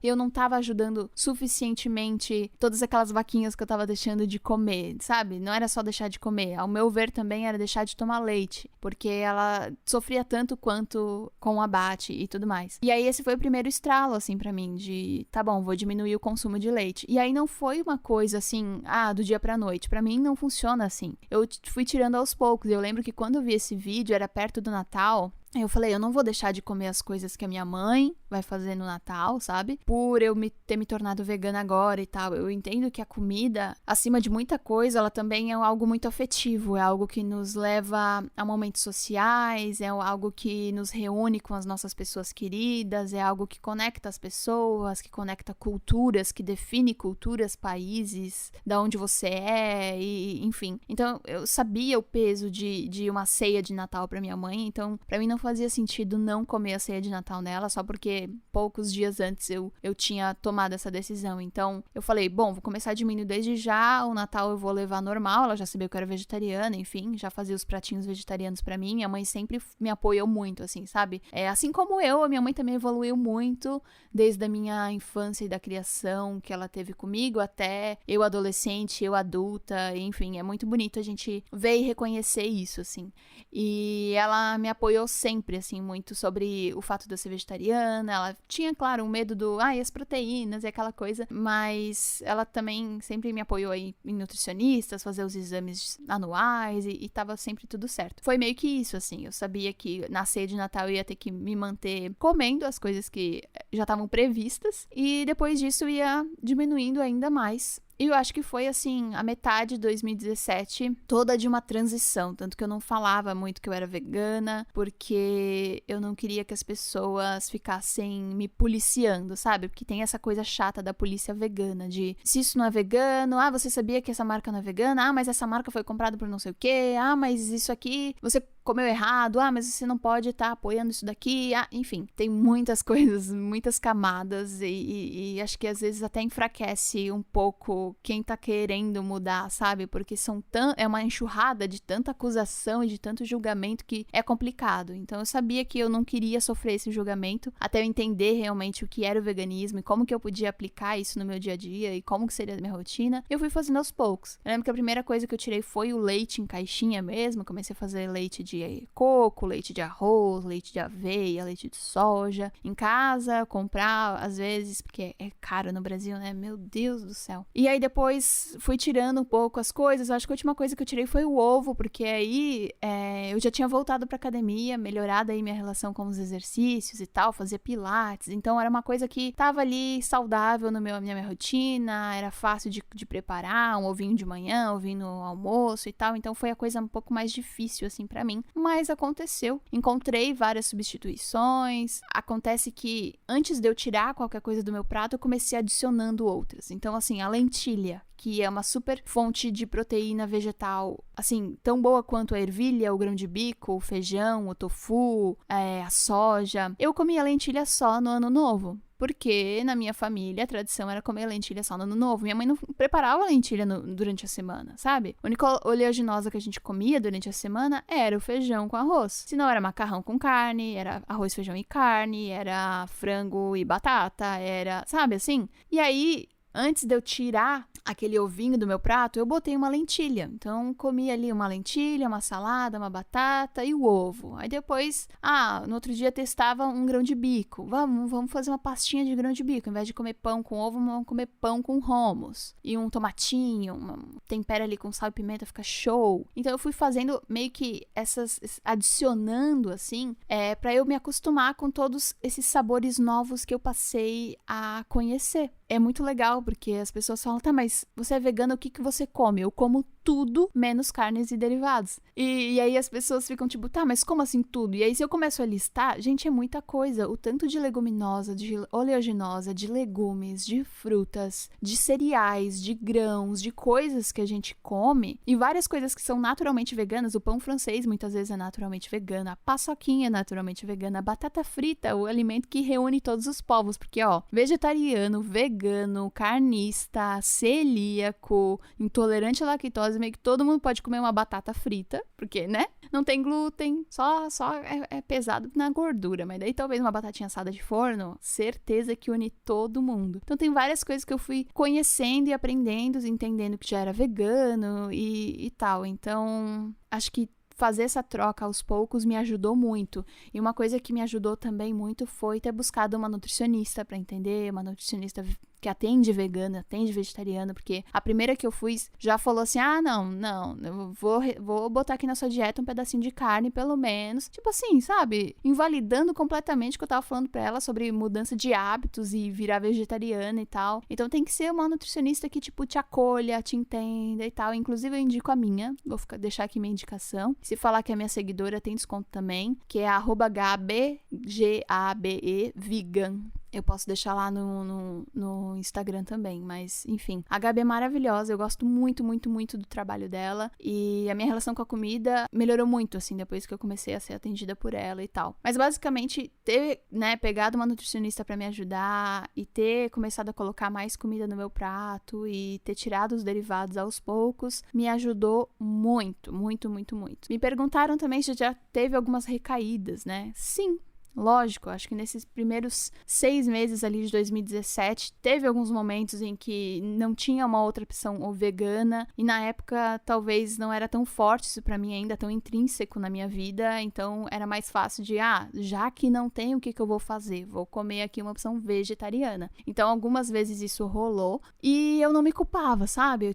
eu não tava ajudando suficientemente todas aquelas vaquinhas que eu tava deixando de comer, sabe? Não era só deixar de comer, ao meu ver também era deixar de tomar leite, porque ela sofria tanto quanto com o abate e tudo mais. E aí esse foi o primeiro estralo, assim, pra mim, de, tá bom, vou diminuir o consumo de leite. E aí não foi uma coisa assim, do dia pra noite. Pra mim não funciona assim. Eu fui tirando aos poucos. Eu lembro que quando eu vi esse vídeo, era perto do Natal, eu falei, eu não vou deixar de comer as coisas que a minha mãe vai fazer no Natal, sabe? Por eu ter me tornado vegana agora e tal. Eu entendo que a comida, acima de muita coisa, ela também é algo muito afetivo. É algo que nos leva a momentos sociais, é algo que nos reúne com as nossas pessoas queridas, é algo que conecta as pessoas, que conecta culturas, que define culturas, países, da onde você é, e enfim. Então, eu sabia o peso de uma ceia de Natal pra minha mãe, então, pra mim não fazia sentido não comer a ceia de Natal nela, só porque poucos dias antes eu tinha tomado essa decisão. Então, eu falei, bom, vou começar a diminuir desde já, o Natal eu vou levar normal, ela já sabia que eu era vegetariana, enfim, já fazia os pratinhos vegetarianos pra mim, minha mãe sempre me apoiou muito, assim, sabe? Assim como a minha mãe também evoluiu muito, desde a minha infância e da criação que ela teve comigo, até eu adolescente, eu adulta, enfim, é muito bonito a gente ver e reconhecer isso, assim. E ela me apoiou sempre, assim, muito sobre o fato de eu ser vegetariana. Ela tinha, claro, um medo e as proteínas e aquela coisa, mas ela também sempre me apoiou aí em nutricionistas, fazer os exames anuais e tava sempre tudo certo. Foi meio que isso, assim, eu sabia que na ceia de Natal eu ia ter que me manter comendo as coisas que já estavam previstas e depois disso ia diminuindo ainda mais. E eu acho que foi, assim, a metade de 2017 toda de uma transição. Tanto que eu não falava muito que eu era vegana, porque eu não queria que as pessoas ficassem me policiando, sabe? Porque tem essa coisa chata da polícia vegana, de se isso não é vegano, você sabia que essa marca não é vegana? Mas essa marca foi comprada por não sei o quê, mas isso aqui, você comeu errado, mas você não pode estar apoiando isso daqui, enfim, tem muitas coisas, muitas camadas e acho que às vezes até enfraquece um pouco quem tá querendo mudar, sabe? Porque é uma enxurrada de tanta acusação e de tanto julgamento que é complicado. Então eu sabia que eu não queria sofrer esse julgamento até eu entender realmente o que era o veganismo e como que eu podia aplicar isso no meu dia a dia e como que seria a minha rotina. Eu fui fazendo aos poucos. Eu lembro que a primeira coisa que eu tirei foi o leite em caixinha mesmo, comecei a fazer leite de coco, leite de arroz, leite de aveia, leite de soja, em casa, comprar às vezes, porque é caro no Brasil, né? Meu Deus do céu. E aí depois fui tirando um pouco as coisas, acho que a última coisa que eu tirei foi o ovo, porque aí eu já tinha voltado pra academia, melhorado aí minha relação com os exercícios e tal, fazia pilates, então era uma coisa que tava ali saudável na minha rotina, era fácil de preparar, um ovinho de manhã, ovinho no almoço e tal, então foi a coisa um pouco mais difícil assim pra mim. Mas aconteceu. Encontrei várias substituições. Acontece que antes de eu tirar qualquer coisa do meu prato, eu comecei adicionando outras. Então, assim, a lentilha, que é uma super fonte de proteína vegetal, assim, tão boa quanto a ervilha, o grão de bico, o feijão, o tofu, a soja. Eu comia lentilha só no Ano Novo. Porque na minha família a tradição era comer lentilha só no Ano Novo. Minha mãe não preparava lentilha durante a semana, sabe? A única oleaginosa que a gente comia durante a semana era o feijão com arroz. Se não era macarrão com carne, era arroz, feijão e carne, era frango e batata, era, sabe assim? E aí, antes de eu tirar aquele ovinho do meu prato, eu botei uma lentilha. Então, comi ali uma lentilha, uma salada, uma batata e o ovo. Aí depois, no outro dia testava um grão de bico. Vamos fazer uma pastinha de grão de bico. Ao invés de comer pão com ovo, vamos comer pão com hummus. E um tomatinho, tempera ali com sal e pimenta, fica show. Então, eu fui fazendo meio que adicionando, assim, pra eu me acostumar com todos esses sabores novos que eu passei a conhecer. É muito legal, porque as pessoas falam, tá, mas você é vegana, o que você come? Eu como tudo menos carnes e derivados. E aí as pessoas ficam tipo, tá, mas como assim tudo? E aí se eu começo a listar, gente, é muita coisa. O tanto de leguminosa, de oleaginosa, de legumes, de frutas, de cereais, de grãos, de coisas que a gente come. E várias coisas que são naturalmente veganas. O pão francês muitas vezes é naturalmente vegano. A paçoquinha é naturalmente vegana. A batata frita, o alimento que reúne todos os povos. Porque, ó, vegetariano, vegano, carnista, celíaco, intolerante à lactose, meio que todo mundo pode comer uma batata frita, porque, né? Não tem glúten, só é pesado na gordura, mas daí talvez uma batatinha assada de forno, certeza que une todo mundo. Então tem várias coisas que eu fui conhecendo e aprendendo, entendendo que já era vegano e tal. Então, acho que fazer essa troca aos poucos me ajudou muito. E uma coisa que me ajudou também muito foi ter buscado uma nutricionista para entender, uma nutricionista que atende vegana, atende vegetariana, porque a primeira que eu fui já falou assim, não, eu vou botar aqui na sua dieta um pedacinho de carne, pelo menos. Tipo assim, sabe? Invalidando completamente o que eu tava falando pra ela sobre mudança de hábitos e virar vegetariana e tal. Então tem que ser uma nutricionista que, tipo, te acolha, te entenda e tal. Inclusive eu indico a minha, deixar aqui minha indicação. Se falar que é minha seguidora, tem desconto também, que é @gabe, Gabe, vegan. Eu posso deixar lá no Instagram também, mas enfim. A Gabi é maravilhosa, eu gosto muito, muito, muito do trabalho dela. E a minha relação com a comida melhorou muito, assim, depois que eu comecei a ser atendida por ela e tal. Mas basicamente, ter, né, pegado uma nutricionista pra me ajudar e ter começado a colocar mais comida no meu prato e ter tirado os derivados aos poucos, me ajudou muito, muito, muito, muito. Me perguntaram também se já teve algumas recaídas, né? Sim. Lógico, acho que nesses primeiros 6 meses ali de 2017, teve alguns momentos em que não tinha uma outra opção vegana, e na época talvez não era tão forte isso pra mim ainda, tão intrínseco na minha vida, então era mais fácil de, já que não tem, o que eu vou fazer? Vou comer aqui uma opção vegetariana. Então algumas vezes isso rolou, e eu não me culpava, sabe?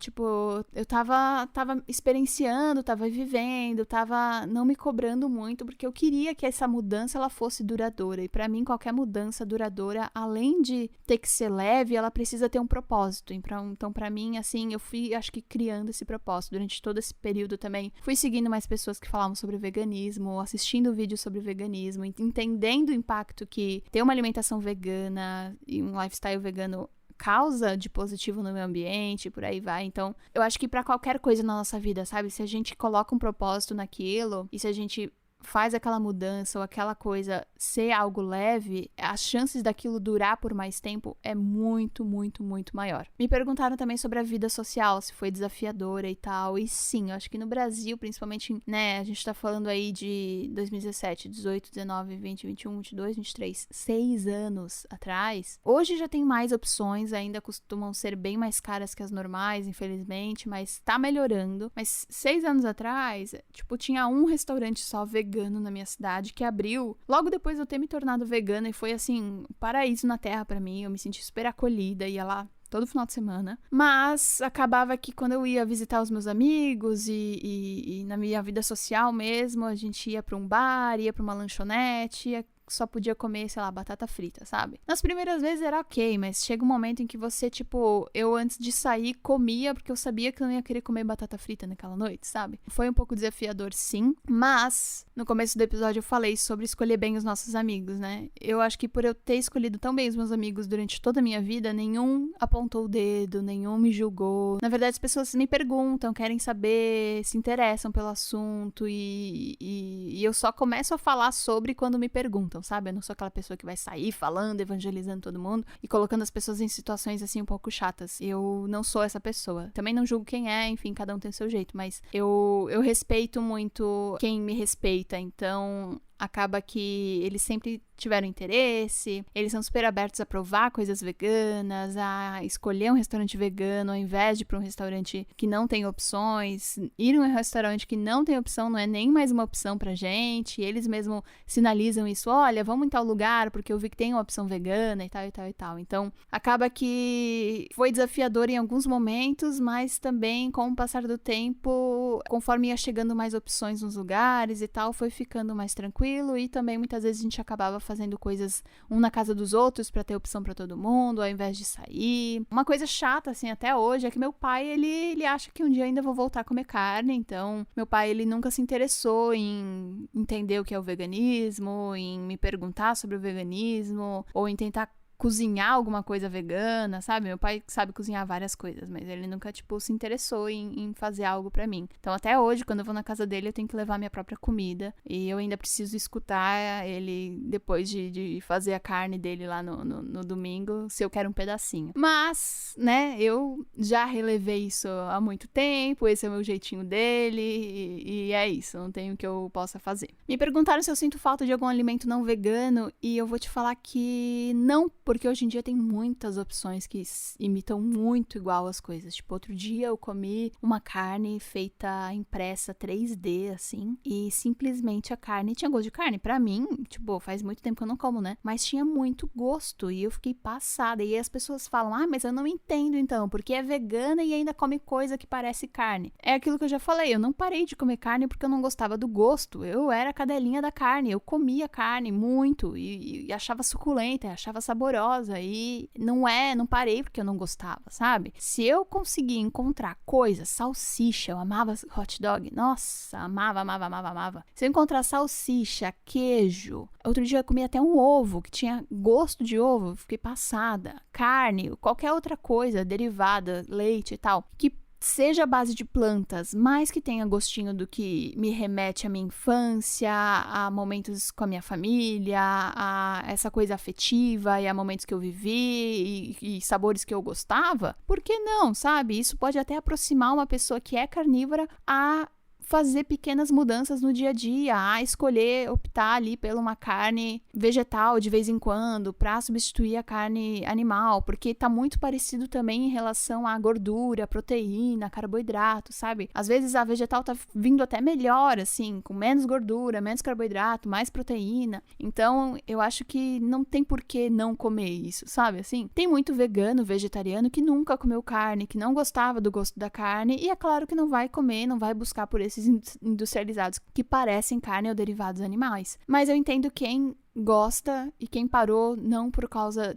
Eu tava experienciando, tava vivendo, tava não me cobrando muito, porque eu queria que essa mudança ela fosse duradoura. E pra mim, qualquer mudança duradoura, além de ter que ser leve, ela precisa ter um propósito. Então, pra mim, assim, eu fui, acho que, criando esse propósito. Durante todo esse período também, fui seguindo mais pessoas que falavam sobre veganismo, assistindo vídeos sobre veganismo, entendendo o impacto que ter uma alimentação vegana e um lifestyle vegano causa de positivo no meio ambiente, por aí vai. Então, eu acho que pra qualquer coisa na nossa vida, sabe? Se a gente coloca um propósito naquilo, e se a gente faz aquela mudança ou aquela coisa ser algo leve, as chances daquilo durar por mais tempo é muito, muito, muito maior. Me perguntaram também sobre a vida social, se foi desafiadora e tal, e sim, eu acho que no Brasil, principalmente, né, a gente tá falando aí de 2017, 18, 19, 20, 21, 22, 23, 6 anos atrás. Hoje já tem mais opções, ainda costumam ser bem mais caras que as normais, infelizmente, mas tá melhorando. Mas 6 anos atrás, tipo, tinha um restaurante só vegano na minha cidade, que abriu logo depois de eu ter me tornado vegana, e foi assim, um paraíso na terra pra mim. Eu me senti super acolhida, ia lá todo final de semana, mas acabava que quando eu ia visitar os meus amigos e na minha vida social mesmo, a gente ia pra um bar, ia pra uma lanchonete, só podia comer, sei lá, batata frita, sabe? Nas primeiras vezes era ok, mas chega um momento em que você, tipo, eu antes de sair comia porque eu sabia que eu não ia querer comer batata frita naquela noite, sabe? Foi um pouco desafiador, sim, mas no começo do episódio eu falei sobre escolher bem os nossos amigos, né? Eu acho que por eu ter escolhido tão bem os meus amigos durante toda a minha vida, nenhum apontou o dedo, nenhum me julgou. Na verdade, as pessoas me perguntam, querem saber, se interessam pelo assunto e eu só começo a falar sobre quando me perguntam, sabe? Eu não sou aquela pessoa que vai sair falando, evangelizando todo mundo e colocando as pessoas em situações assim um pouco chatas. Eu não sou essa pessoa. Também não julgo quem é, enfim, cada um tem o seu jeito, mas eu respeito muito quem me respeita, então acaba que eles sempre tiveram interesse, eles são super abertos a provar coisas veganas, a escolher um restaurante vegano ao invés de ir para um restaurante que não tem opções. Ir em um restaurante que não tem opção não é nem mais uma opção pra gente, eles mesmo sinalizam isso, olha, vamos em tal lugar porque eu vi que tem uma opção vegana e tal, e tal, e tal. Então, acaba que foi desafiador em alguns momentos, mas também com o passar do tempo, conforme ia chegando mais opções nos lugares e tal, foi ficando mais tranquilo. tranquilo, e também muitas vezes a gente acabava fazendo coisas um na casa dos outros pra ter opção pra todo mundo, ao invés de sair. Uma coisa chata, assim, até hoje, é que meu pai, ele acha que um dia ainda vou voltar a comer carne, então meu pai, ele nunca se interessou em entender o que é o veganismo, em me perguntar sobre o veganismo, ou em tentar cozinhar alguma coisa vegana, sabe? Meu pai sabe cozinhar várias coisas, mas ele nunca, tipo, se interessou em fazer algo pra mim. Então, até hoje, quando eu vou na casa dele, eu tenho que levar minha própria comida. E eu ainda preciso escutar ele depois de fazer a carne dele lá no domingo, se eu quero um pedacinho. Mas, né, eu já relevei isso há muito tempo, esse é o meu jeitinho dele, e é isso, não tem o que eu possa fazer. Me perguntaram se eu sinto falta de algum alimento não vegano, e eu vou te falar que não, porque hoje em dia tem muitas opções que imitam muito igual as coisas. Tipo, outro dia eu comi uma carne feita impressa 3D, assim, e simplesmente a carne tinha gosto de carne. Pra mim, tipo, faz muito tempo que eu não como, né? Mas tinha muito gosto e eu fiquei passada. E aí as pessoas falam, mas eu não entendo então, porque é vegana e ainda come coisa que parece carne. É aquilo que eu já falei, eu não parei de comer carne porque eu não gostava do gosto. Eu era a cadelinha da carne, eu comia carne muito e achava suculenta, achava saborosa. E não parei porque eu não gostava, sabe? Se eu conseguir encontrar coisas, salsicha, eu amava hot dog, nossa, amava. Se eu encontrar salsicha, queijo, outro dia eu comi até um ovo que tinha gosto de ovo, fiquei passada, carne, qualquer outra coisa, derivada, leite e tal, que seja a base de plantas, mas que tenha gostinho do que me remete à minha infância, a momentos com a minha família, a essa coisa afetiva e a momentos que eu vivi e sabores que eu gostava, por que não, sabe? Isso pode até aproximar uma pessoa que é carnívora a fazer pequenas mudanças no dia a dia, a escolher, optar ali por uma carne vegetal de vez em quando, para substituir a carne animal, porque tá muito parecido também em relação à gordura, proteína, carboidrato, sabe? Às vezes a vegetal tá vindo até melhor, assim, com menos gordura, menos carboidrato, mais proteína. Então, eu acho que não tem por que não comer isso, sabe? Assim, tem muito vegano, vegetariano que nunca comeu carne, que não gostava do gosto da carne, e é claro que não vai comer, não vai buscar por esses industrializados que parecem carne ou derivados animais. Mas eu entendo quem gosta e quem parou não por causa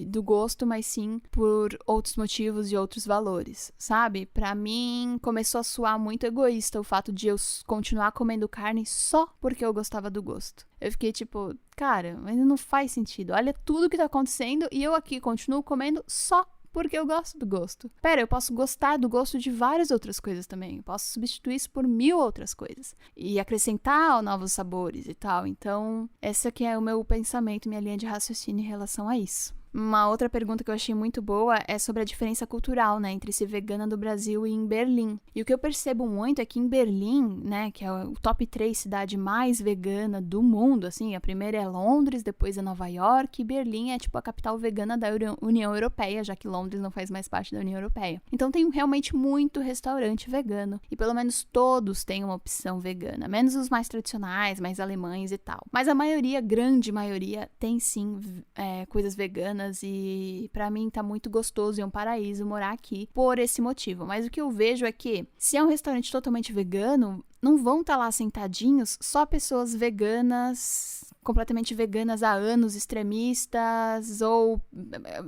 do gosto, mas sim por outros motivos e outros valores, sabe? Pra mim, começou a soar muito egoísta o fato de eu continuar comendo carne só porque eu gostava do gosto. Eu fiquei tipo, cara, mas não faz sentido. Olha tudo que tá acontecendo e eu aqui continuo comendo só porque eu gosto do gosto. Pera, eu posso gostar do gosto de várias outras coisas também. Eu posso substituir isso por 1000 outras coisas. E acrescentar novos sabores e tal. Então, essa que é o meu pensamento, minha linha de raciocínio em relação a isso. Uma outra pergunta que eu achei muito boa é sobre a diferença cultural, né, entre ser vegana do Brasil e em Berlim. E o que eu percebo muito é que em Berlim, né, que é o top 3 cidade mais vegana do mundo, assim, a primeira é Londres, depois é Nova York, e Berlim é tipo a capital vegana da União Europeia, já que Londres não faz mais parte da União Europeia. Então tem realmente muito restaurante vegano, e pelo menos todos têm uma opção vegana, menos os mais tradicionais, mais alemães e tal. Mas a maioria, grande maioria, tem sim coisas veganas, e pra mim tá muito gostoso e é um paraíso morar aqui por esse motivo. Mas o que eu vejo é que se é um restaurante totalmente vegano, não vão estar lá sentadinhos só pessoas veganas, completamente veganas há anos, extremistas, ou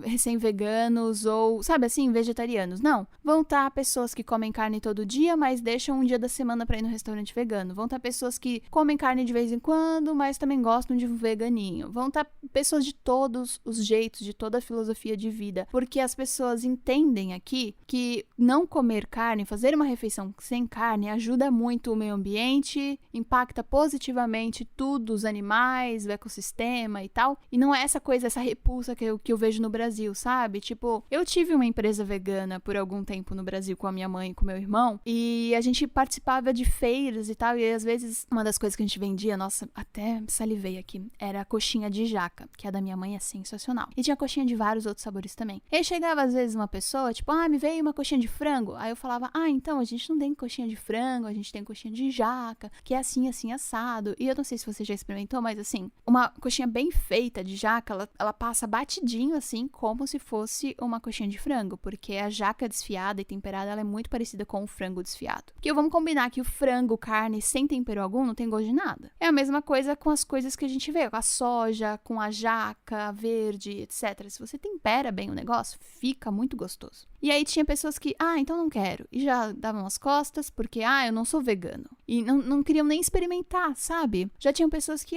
recém-veganos, ou, sabe assim, vegetarianos. Não. Vão estar pessoas que comem carne todo dia, mas deixam um dia da semana pra ir no restaurante vegano. Vão estar pessoas que comem carne de vez em quando, mas também gostam de um veganinho. Vão estar pessoas de todos os jeitos, de toda a filosofia de vida. Porque as pessoas entendem aqui que não comer carne, fazer uma refeição sem carne, ajuda muito o meio ambiente, impacta positivamente tudo, os animais, o ecossistema e tal. E não é essa coisa, essa repulsa que eu vejo no Brasil, sabe? Tipo, eu tive uma empresa vegana por algum tempo no Brasil com a minha mãe e com meu irmão, e a gente participava de feiras e tal, e às vezes uma das coisas que a gente vendia, nossa, até salivei aqui, era a coxinha de jaca, que a da minha mãe é sensacional. E tinha coxinha de vários outros sabores também. E aí chegava às vezes uma pessoa, tipo, me veio uma coxinha de frango. Aí eu falava, então, a gente não tem coxinha de frango, a gente tem coxinha de jaca, que é assim, assim, assado. E eu não sei se você já experimentou, mas assim, assim, uma coxinha bem feita de jaca, ela passa batidinho, assim, como se fosse uma coxinha de frango, porque a jaca desfiada e temperada, ela é muito parecida com o frango desfiado. Porque vamos combinar que o frango, carne, sem tempero algum, não tem gosto de nada. É a mesma coisa com as coisas que a gente vê, com a soja, com a jaca verde, etc. Se você tempera bem o negócio, fica muito gostoso. E aí tinha pessoas que, então não quero. E já davam as costas, porque, eu não sou vegano. E não queriam nem experimentar, sabe? Já tinham pessoas que,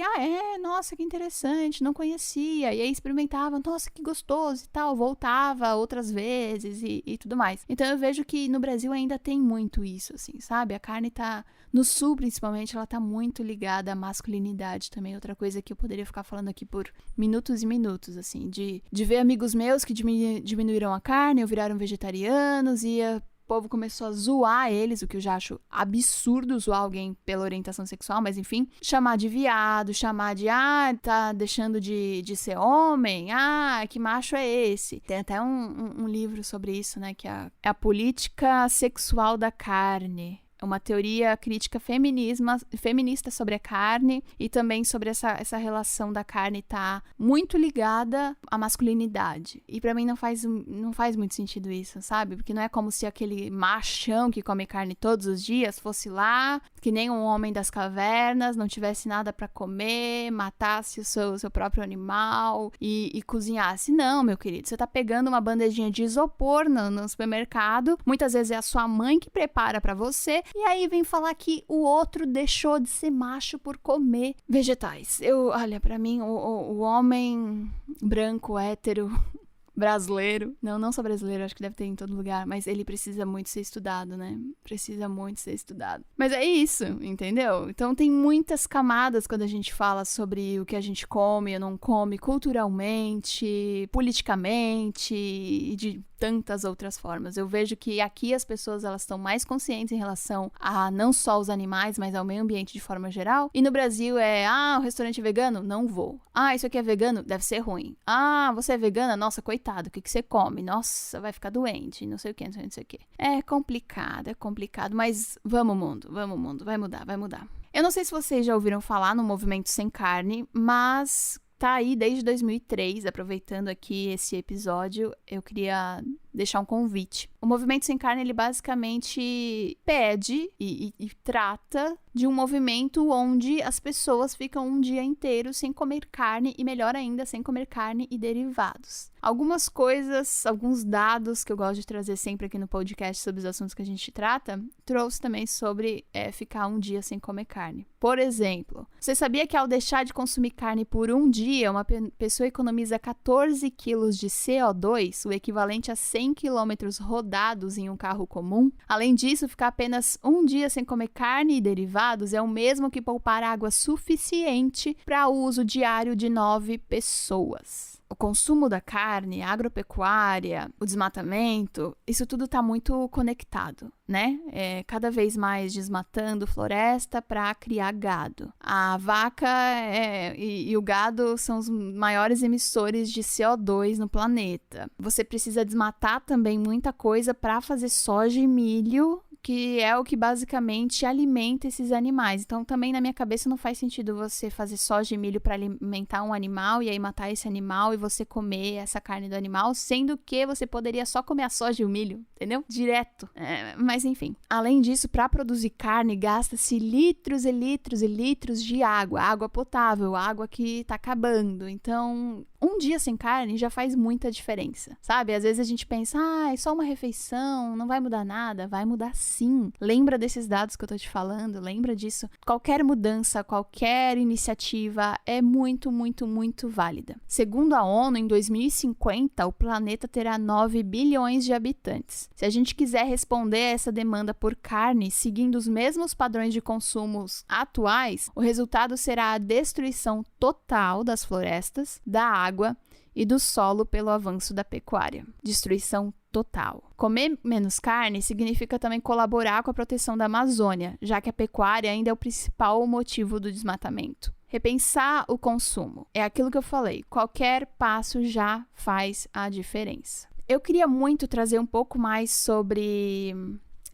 nossa, que interessante, não conhecia. E aí experimentavam, nossa, que gostoso e tal. Voltava outras vezes e tudo mais. Então eu vejo que no Brasil ainda tem muito isso, assim, sabe? A carne tá, no sul principalmente, ela tá muito ligada à masculinidade também. Outra coisa que eu poderia ficar falando aqui por minutos e minutos, assim, de ver amigos meus que diminuíram a carne ou viraram vegetarianos e o povo começou a zoar eles, o que eu já acho absurdo zoar alguém pela orientação sexual, mas enfim, chamar de viado, chamar de, tá deixando de ser homem, que macho é esse? Tem até um livro sobre isso, né, que é a política sexual da carne. Uma teoria crítica feminista sobre a carne e também sobre essa relação da carne estar muito ligada à masculinidade. E pra mim não faz muito sentido isso, sabe? Porque não é como se aquele machão que come carne todos os dias fosse lá, que nem um homem das cavernas, não tivesse nada pra comer, matasse o seu próprio animal e cozinhasse. Não, meu querido, você tá pegando uma bandejinha de isopor no supermercado, muitas vezes é a sua mãe que prepara pra você. E aí vem falar que o outro deixou de ser macho por comer vegetais. Olha, pra mim, o homem branco, hétero, brasileiro, não só brasileiro, acho que deve ter em todo lugar, mas ele precisa muito ser estudado, né? Precisa muito ser estudado. Mas é isso, entendeu? Então tem muitas camadas quando a gente fala sobre o que a gente come ou não come, culturalmente, politicamente e de tantas outras formas. Eu vejo que aqui as pessoas elas estão mais conscientes em relação a não só os animais, mas ao meio ambiente de forma geral. E no Brasil o restaurante é vegano? Não vou. Isso aqui é vegano? Deve ser ruim. Você é vegana? Nossa, coitado, o que você come? Nossa, vai ficar doente, não sei o que, não sei o que. É complicado, mas vamos mundo, vai mudar. Eu não sei se vocês já ouviram falar no movimento sem carne, mas tá aí desde 2003, aproveitando aqui esse episódio, eu queria deixar um convite. O Movimento Sem Carne, ele basicamente pede e trata de um movimento onde as pessoas ficam um dia inteiro sem comer carne e, melhor ainda, sem comer carne e derivados. Algumas coisas, alguns dados que eu gosto de trazer sempre aqui no podcast sobre os assuntos que a gente trata, trouxe também sobre ficar um dia sem comer carne. Por exemplo, você sabia que ao deixar de consumir carne por um dia, uma pessoa economiza 14 quilos de CO2, o equivalente a 100 quilômetros rodados em um carro comum? Além disso, ficar apenas um dia sem comer carne e derivados é o mesmo que poupar água suficiente para o uso diário de 9 pessoas. O consumo da carne, a agropecuária, o desmatamento, isso tudo está muito conectado, né? Cada vez mais desmatando floresta para criar gado. A vaca e o gado são os maiores emissores de CO2 no planeta. Você precisa desmatar também muita coisa para fazer soja e milho, que é o que basicamente alimenta esses animais. Então, também na minha cabeça não faz sentido você fazer soja e milho para alimentar um animal e aí matar esse animal e você comer essa carne do animal, sendo que você poderia só comer a soja e o milho, entendeu? Direto. Mas enfim, além disso, para produzir carne, gasta-se litros e litros e litros de água potável, água que tá acabando. Então, um dia sem carne já faz muita diferença, sabe? Às vezes a gente pensa, é só uma refeição, não vai mudar nada. Vai mudar sim. Lembra desses dados que eu tô te falando? Lembra disso? Qualquer mudança, qualquer iniciativa é muito, muito, muito válida. Segundo a ONU, em 2050, o planeta terá 9 bilhões de habitantes. Se a gente quiser responder a essa demanda por carne, seguindo os mesmos padrões de consumos atuais, o resultado será a destruição total das florestas, da água e do solo pelo avanço da pecuária. Destruição total. Comer menos carne significa também colaborar com a proteção da Amazônia, já que a pecuária ainda é o principal motivo do desmatamento. Repensar o consumo. É aquilo que eu falei, qualquer passo já faz a diferença. Eu queria muito trazer um pouco mais sobre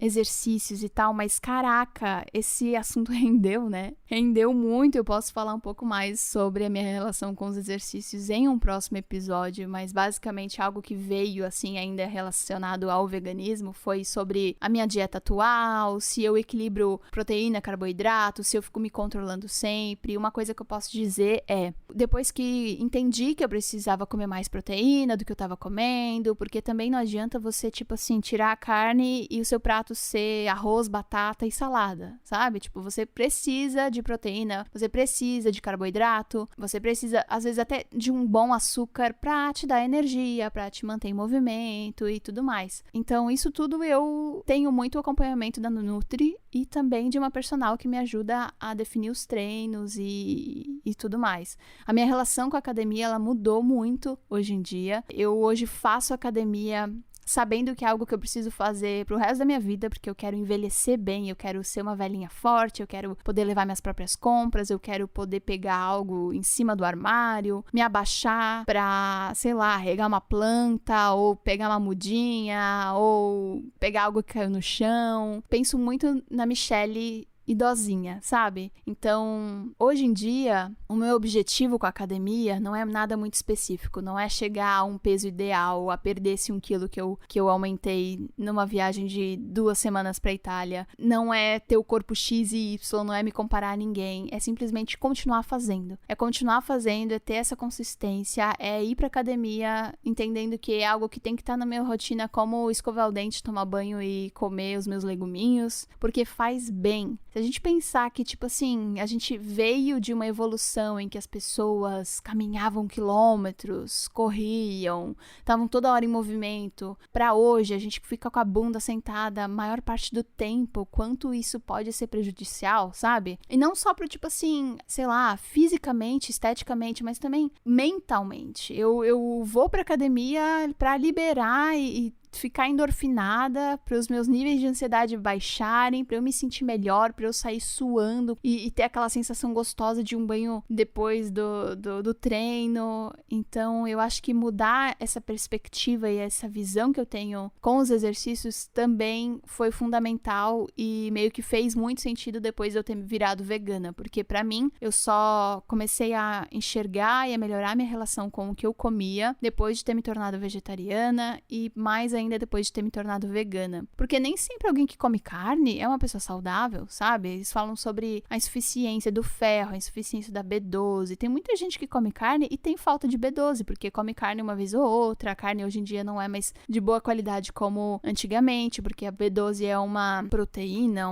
exercícios e tal, mas caraca, esse assunto rendeu, né? Rendeu muito. Eu posso falar um pouco mais sobre a minha relação com os exercícios em um próximo episódio, mas basicamente algo que veio assim ainda relacionado ao veganismo foi sobre a minha dieta atual, se eu equilibro proteína, carboidrato, se eu fico me controlando sempre. Uma coisa que eu posso dizer é, depois que entendi que eu precisava comer mais proteína do que eu tava comendo, porque também não adianta você, tipo assim, tirar a carne e o seu prato ser arroz, batata e salada, sabe? Tipo, você precisa de proteína, você precisa de carboidrato, você precisa, às vezes, até de um bom açúcar pra te dar energia, pra te manter em movimento e tudo mais. Então, isso tudo eu tenho muito acompanhamento da Nutri e também de uma personal que me ajuda a definir os treinos e tudo mais. A minha relação com a academia, ela mudou muito hoje em dia. Eu hoje faço academia sabendo que é algo que eu preciso fazer pro resto da minha vida, porque eu quero envelhecer bem, eu quero ser uma velhinha forte, eu quero poder levar minhas próprias compras, eu quero poder pegar algo em cima do armário, me abaixar pra, sei lá, regar uma planta, ou pegar uma mudinha, ou pegar algo que caiu no chão. Penso muito na Michelle idosinha, sabe? Então, hoje em dia, o meu objetivo com a academia não é nada muito específico, não é chegar a um peso ideal, a perder esse 1 quilo que eu aumentei numa viagem de 2 semanas pra Itália, não é ter o corpo X e Y, não é me comparar a ninguém, é simplesmente continuar fazendo. É continuar fazendo, é ter essa consistência, é ir pra academia entendendo que é algo que tem que estar na minha rotina, como escovar o dente, tomar banho e comer os meus leguminhos, porque faz bem. Se a gente pensar que, tipo assim, a gente veio de uma evolução em que as pessoas caminhavam quilômetros, corriam, estavam toda hora em movimento, pra hoje a gente fica com a bunda sentada a maior parte do tempo, quanto isso pode ser prejudicial, sabe? E não só pro, tipo assim, sei lá, fisicamente, esteticamente, mas também mentalmente. Eu vou pra academia pra liberar e ficar endorfinada, para os meus níveis de ansiedade baixarem, para eu me sentir melhor, para eu sair suando e ter aquela sensação gostosa de um banho depois do treino. Então, eu acho que mudar essa perspectiva e essa visão que eu tenho com os exercícios também foi fundamental e meio que fez muito sentido depois de eu ter virado vegana, porque para mim, eu só comecei a enxergar e a melhorar minha relação com o que eu comia depois de ter me tornado vegetariana e mais ainda depois de ter me tornado vegana. Porque nem sempre alguém que come carne é uma pessoa saudável, sabe? Eles falam sobre a insuficiência do ferro, a insuficiência da B12. Tem muita gente que come carne e tem falta de B12, porque come carne uma vez ou outra. A carne hoje em dia não é mais de boa qualidade como antigamente, porque a B12 é uma proteína,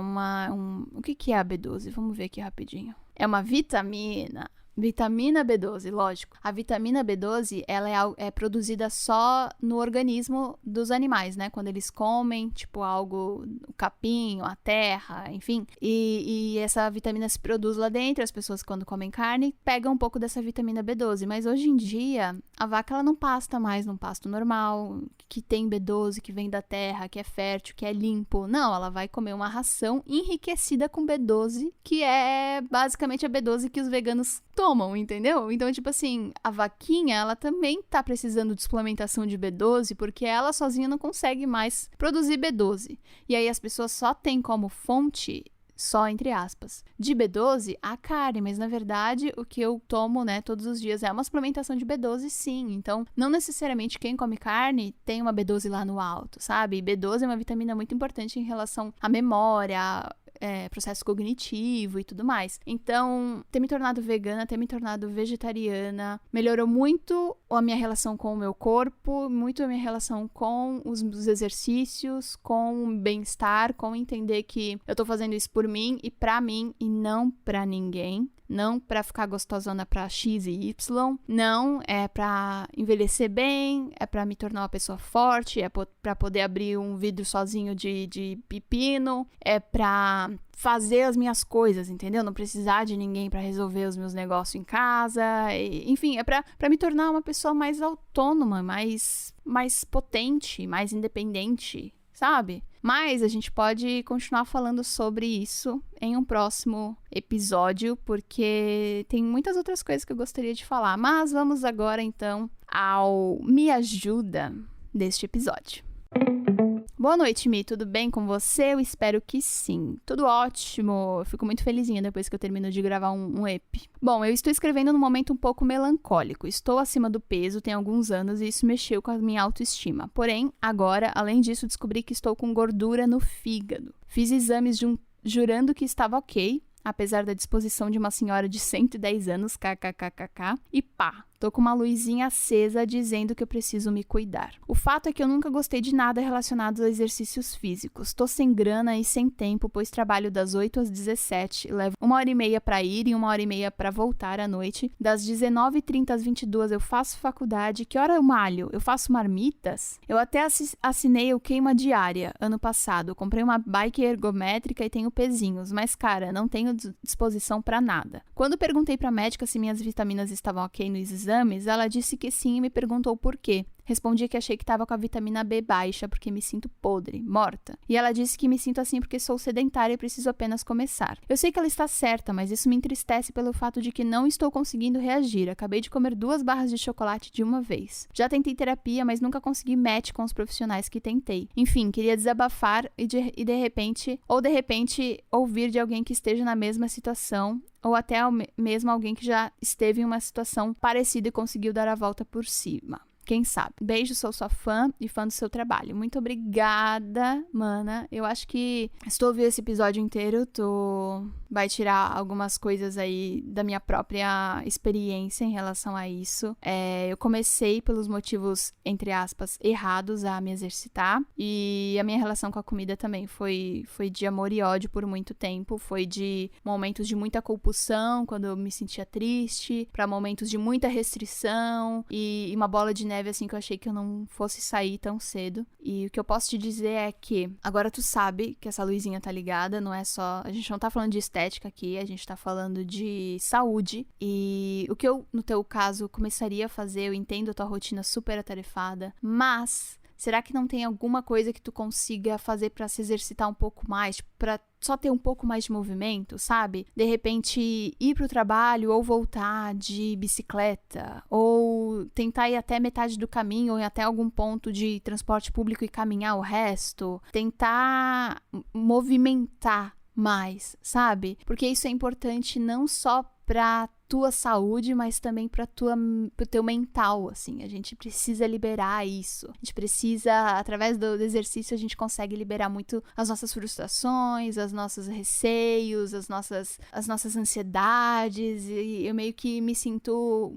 O que é a B12? Vamos ver aqui rapidinho. É uma vitamina. Vitamina B12, lógico. A vitamina B12, ela é produzida só no organismo dos animais, né? Quando eles comem, tipo, algo, o capim, a terra, enfim. E essa vitamina se produz lá dentro. As pessoas, quando comem carne, pegam um pouco dessa vitamina B12. Mas hoje em dia, a vaca, ela não pasta mais num pasto normal, que tem B12, que vem da terra, que é fértil, que é limpo. Não, ela vai comer uma ração enriquecida com B12, que é basicamente a B12 que os veganos tomam, entendeu? Então, tipo assim, a vaquinha, ela também tá precisando de suplementação de B12, porque ela sozinha não consegue mais produzir B12. E aí as pessoas só têm como fonte, só entre aspas, de B12 a carne, mas na verdade o que eu tomo, né, todos os dias é uma suplementação de B12, sim. Então, não necessariamente quem come carne tem uma B12 lá no alto, sabe? B12 é uma vitamina muito importante em relação à memória, processo cognitivo e tudo mais. Então, ter me tornado vegana, ter me tornado vegetariana, melhorou muito a minha relação com o meu corpo, muito a minha relação com os exercícios, com o bem-estar, com entender que eu tô fazendo isso por mim e não pra ninguém. Não pra ficar gostosona pra X e Y, não é pra envelhecer bem, é pra me tornar uma pessoa forte, é pra poder abrir um vidro sozinho de pepino, é pra fazer as minhas coisas, entendeu? Não precisar de ninguém pra resolver os meus negócios em casa, enfim, é pra me tornar uma pessoa mais autônoma, mais potente, mais independente, sabe? Mas a gente pode continuar falando sobre isso em um próximo episódio, porque tem muitas outras coisas que eu gostaria de falar. Mas vamos agora, então, ao Me Ajuda deste episódio. Boa noite, Mi. Tudo bem com você? Eu espero que sim. Tudo ótimo. Eu fico muito felizinha depois que eu termino de gravar um EP. Bom, eu estou escrevendo num momento um pouco melancólico. Estou acima do peso tem alguns anos e isso mexeu com a minha autoestima. Porém, agora, além disso, descobri que estou com gordura no fígado. Fiz exames jurando que estava ok, apesar da disposição de uma senhora de 110 anos, kkkk, e pá, tô com uma luzinha acesa dizendo que eu preciso me cuidar. O fato é que eu nunca gostei de nada relacionado a exercícios físicos. Tô sem grana e sem tempo, pois trabalho das 8 às 17, levo 1h30 pra ir e 1h30 pra voltar à noite. Das 19h30 às 22 eu faço faculdade. Que hora eu malho? Eu faço marmitas? Eu até assinei o Queima Diária ano passado. Comprei uma bike ergométrica e tenho pezinhos, mas cara, não tenho disposição pra nada. Quando perguntei pra médica se minhas vitaminas estavam ok nos exames, ela disse que sim e me perguntou por quê. Respondi que achei que estava com a vitamina B baixa porque me sinto podre, morta. E ela disse que me sinto assim porque sou sedentária e preciso apenas começar. Eu sei que ela está certa, mas isso me entristece pelo fato de que não estou conseguindo reagir. Acabei de comer 2 barras de chocolate de uma vez. Já tentei terapia, mas nunca consegui match com os profissionais que tentei. Enfim, queria desabafar e de repente ouvir de alguém que esteja na mesma situação, ou até mesmo alguém que já esteve em uma situação parecida e conseguiu dar a volta por cima. Quem sabe? Beijo, sou sua fã e fã do seu trabalho. Muito obrigada, mana. Eu acho que se tu ouvir esse episódio inteiro, tu vai tirar algumas coisas aí da minha própria experiência em relação a isso. Eu comecei pelos motivos, entre aspas, errados a me exercitar. E a minha relação com a comida também foi de amor e ódio por muito tempo. Foi de momentos de muita compulsão, quando eu me sentia triste, para momentos de muita restrição e uma bola de neve assim que eu achei que eu não fosse sair tão cedo. E o que eu posso te dizer é que agora tu sabe que essa luzinha tá ligada, não é só... A gente não tá falando de estética aqui, a gente tá falando de saúde. E o que eu, no teu caso, começaria a fazer, eu entendo a tua rotina super atarefada, mas... será que não tem alguma coisa que tu consiga fazer pra se exercitar um pouco mais? Tipo, pra só ter um pouco mais de movimento, sabe? De repente, ir pro trabalho ou voltar de bicicleta. Ou tentar ir até metade do caminho ou ir até algum ponto de transporte público e caminhar o resto. Tentar movimentar mais, sabe? Porque isso é importante não só pra tua saúde, mas também pro teu mental, assim. A gente precisa liberar isso. A gente precisa, através do exercício, a gente consegue liberar muito as nossas frustrações, os nossos receios, as nossas ansiedades, e eu meio que me sinto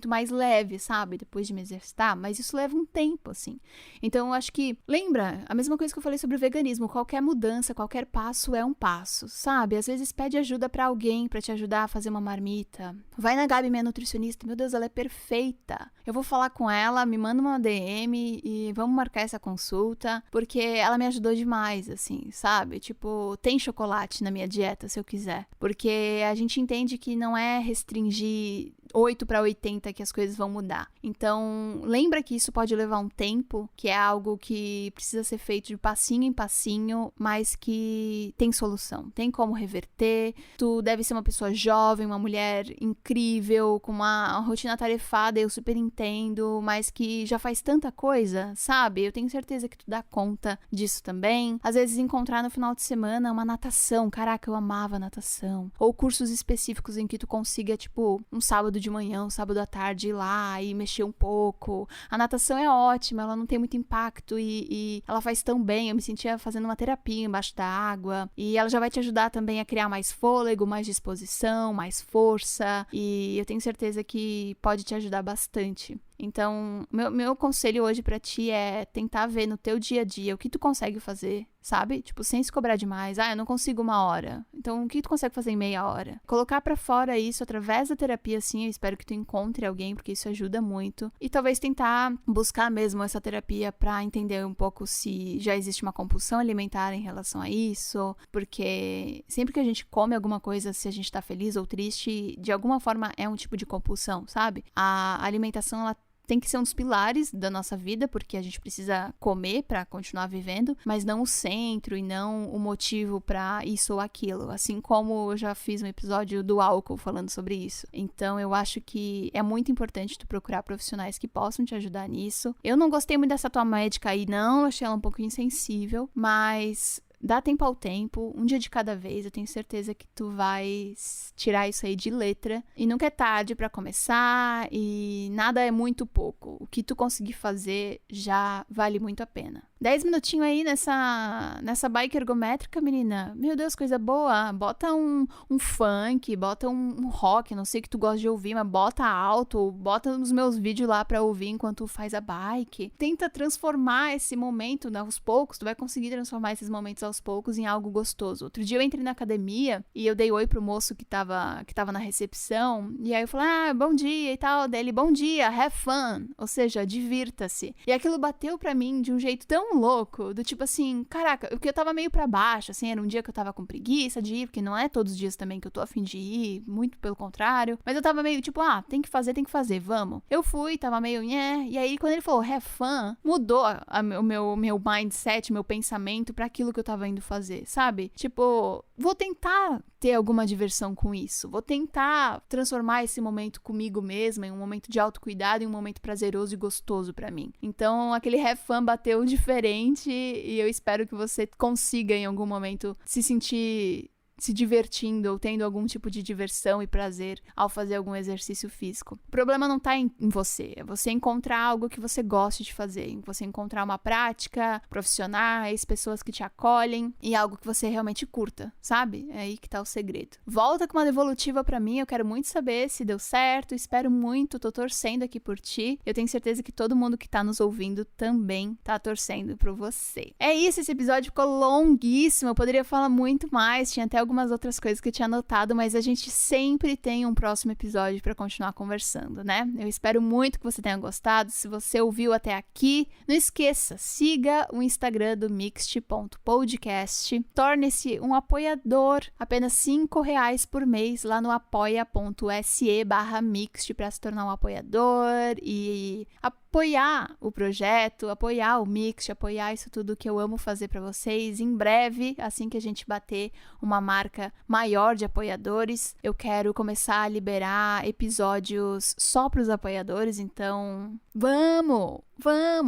mais leve, sabe? Depois de me exercitar, mas isso leva um tempo, assim. Então, eu acho que, lembra, a mesma coisa que eu falei sobre o veganismo, qualquer mudança, qualquer passo é um passo, sabe? Às vezes pede ajuda pra alguém, pra te ajudar a fazer uma marmita. Vai na Gabi, minha nutricionista. Meu Deus, ela é perfeita. Eu vou falar com ela, me manda uma DM e vamos marcar essa consulta, porque ela me ajudou demais, assim, sabe? Tipo, tem chocolate na minha dieta, se eu quiser. Porque a gente entende que não é restringir 8 para 80 que as coisas vão mudar. Então, lembra que isso pode levar um tempo, que é algo que precisa ser feito de passinho em passinho, mas que tem solução, tem como reverter. Tu deve ser uma pessoa jovem, uma mulher incrível, com uma rotina tarefada, eu super entendo, mas que já faz tanta coisa, sabe? Eu tenho certeza que tu dá conta disso também. Às vezes encontrar no final de semana uma natação, caraca, eu amava natação. Ou cursos específicos em que tu consiga, tipo, um sábado de manhã, um sábado à tarde, ir lá e mexer um pouco. A natação é ótima, ela não tem muito impacto e ela faz tão bem. Eu me sentia fazendo uma terapia embaixo da água. E ela já vai te ajudar também a criar mais fôlego, mais disposição, mais força. E eu tenho certeza que pode te ajudar bastante. Então, meu conselho hoje pra ti é tentar ver no teu dia a dia o que tu consegue fazer, sabe? Tipo, sem se cobrar demais. Eu não consigo 1 hora. Então, o que tu consegue fazer em meia hora? Colocar pra fora isso através da terapia, assim, eu espero que tu encontre alguém, porque isso ajuda muito. E talvez tentar buscar mesmo essa terapia pra entender um pouco se já existe uma compulsão alimentar em relação a isso, porque sempre que a gente come alguma coisa, se a gente tá feliz ou triste, de alguma forma é um tipo de compulsão, sabe? A alimentação, ela tem que ser um dos pilares da nossa vida, porque a gente precisa comer para continuar vivendo, mas não o centro e não o motivo para isso ou aquilo. Assim como eu já fiz um episódio do álcool falando sobre isso. Então eu acho que é muito importante tu procurar profissionais que possam te ajudar nisso. Eu não gostei muito dessa tua médica aí, não. Achei ela um pouco insensível, mas dá tempo ao tempo, um dia de cada vez. Eu tenho certeza que tu vai tirar isso aí de letra. E nunca é tarde pra começar e nada é muito pouco. O que tu conseguir fazer já vale muito a pena. 10 minutinhos aí nessa bike ergométrica, menina. Meu Deus, coisa boa. Bota um funk, bota um rock, não sei o que tu gosta de ouvir, mas bota alto, bota os meus vídeos lá pra ouvir enquanto faz a bike. Tenta transformar esse momento, né, aos poucos. Tu vai conseguir transformar esses momentos aos poucos em algo gostoso. Outro dia eu entrei na academia e eu dei oi pro moço que tava na recepção. E aí eu falei, bom dia e tal. Daí ele, bom dia, have fun. Ou seja, divirta-se. E aquilo bateu pra mim de um jeito tão louco, do tipo assim, caraca, porque eu tava meio pra baixo, assim, era um dia que eu tava com preguiça de ir, porque não é todos os dias também que eu tô a fim de ir, muito pelo contrário, mas eu tava meio tipo, tem que fazer, vamos. Eu fui, tava meio, e aí quando ele falou have fun, mudou o meu mindset, meu pensamento pra aquilo que eu tava indo fazer, sabe? Tipo, vou tentar ter alguma diversão com isso, vou tentar transformar esse momento comigo mesma em um momento de autocuidado, em um momento prazeroso e gostoso pra mim. Então, aquele have fun bateu diferente e eu espero que você consiga em algum momento se sentir se divertindo ou tendo algum tipo de diversão e prazer ao fazer algum exercício físico. O problema não tá em você, é você encontrar algo que você goste de fazer, você encontrar uma prática, profissionais, pessoas que te acolhem e algo que você realmente curta, sabe? É aí que tá o segredo. Volta com uma devolutiva pra mim, eu quero muito saber se deu certo, espero muito, tô torcendo aqui por ti. Eu tenho certeza que todo mundo que tá nos ouvindo também tá torcendo por você. É isso, esse episódio ficou longuíssimo, eu poderia falar muito mais, tinha até algumas outras coisas que eu tinha anotado, mas a gente sempre tem um próximo episódio para continuar conversando, né? Eu espero muito que você tenha gostado. Se você ouviu até aqui, não esqueça, siga o Instagram do Mixt.podcast, torne-se um apoiador, apenas R$5 por mês lá no apoia.se/mixt para se tornar um apoiador e apoiar o projeto, apoiar o Mixt, apoiar isso tudo que eu amo fazer para vocês. Em breve, assim que a gente bater uma marca maior de apoiadores, eu quero começar a liberar episódios só para os apoiadores, então vamos,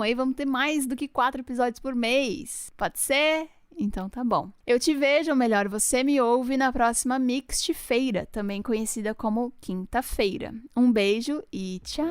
aí vamos ter mais do que 4 episódios por mês. Pode ser? Então tá bom. Eu te vejo, ou melhor, você me ouve na próxima Mixt-feira, também conhecida como quinta-feira. Um beijo e tchau!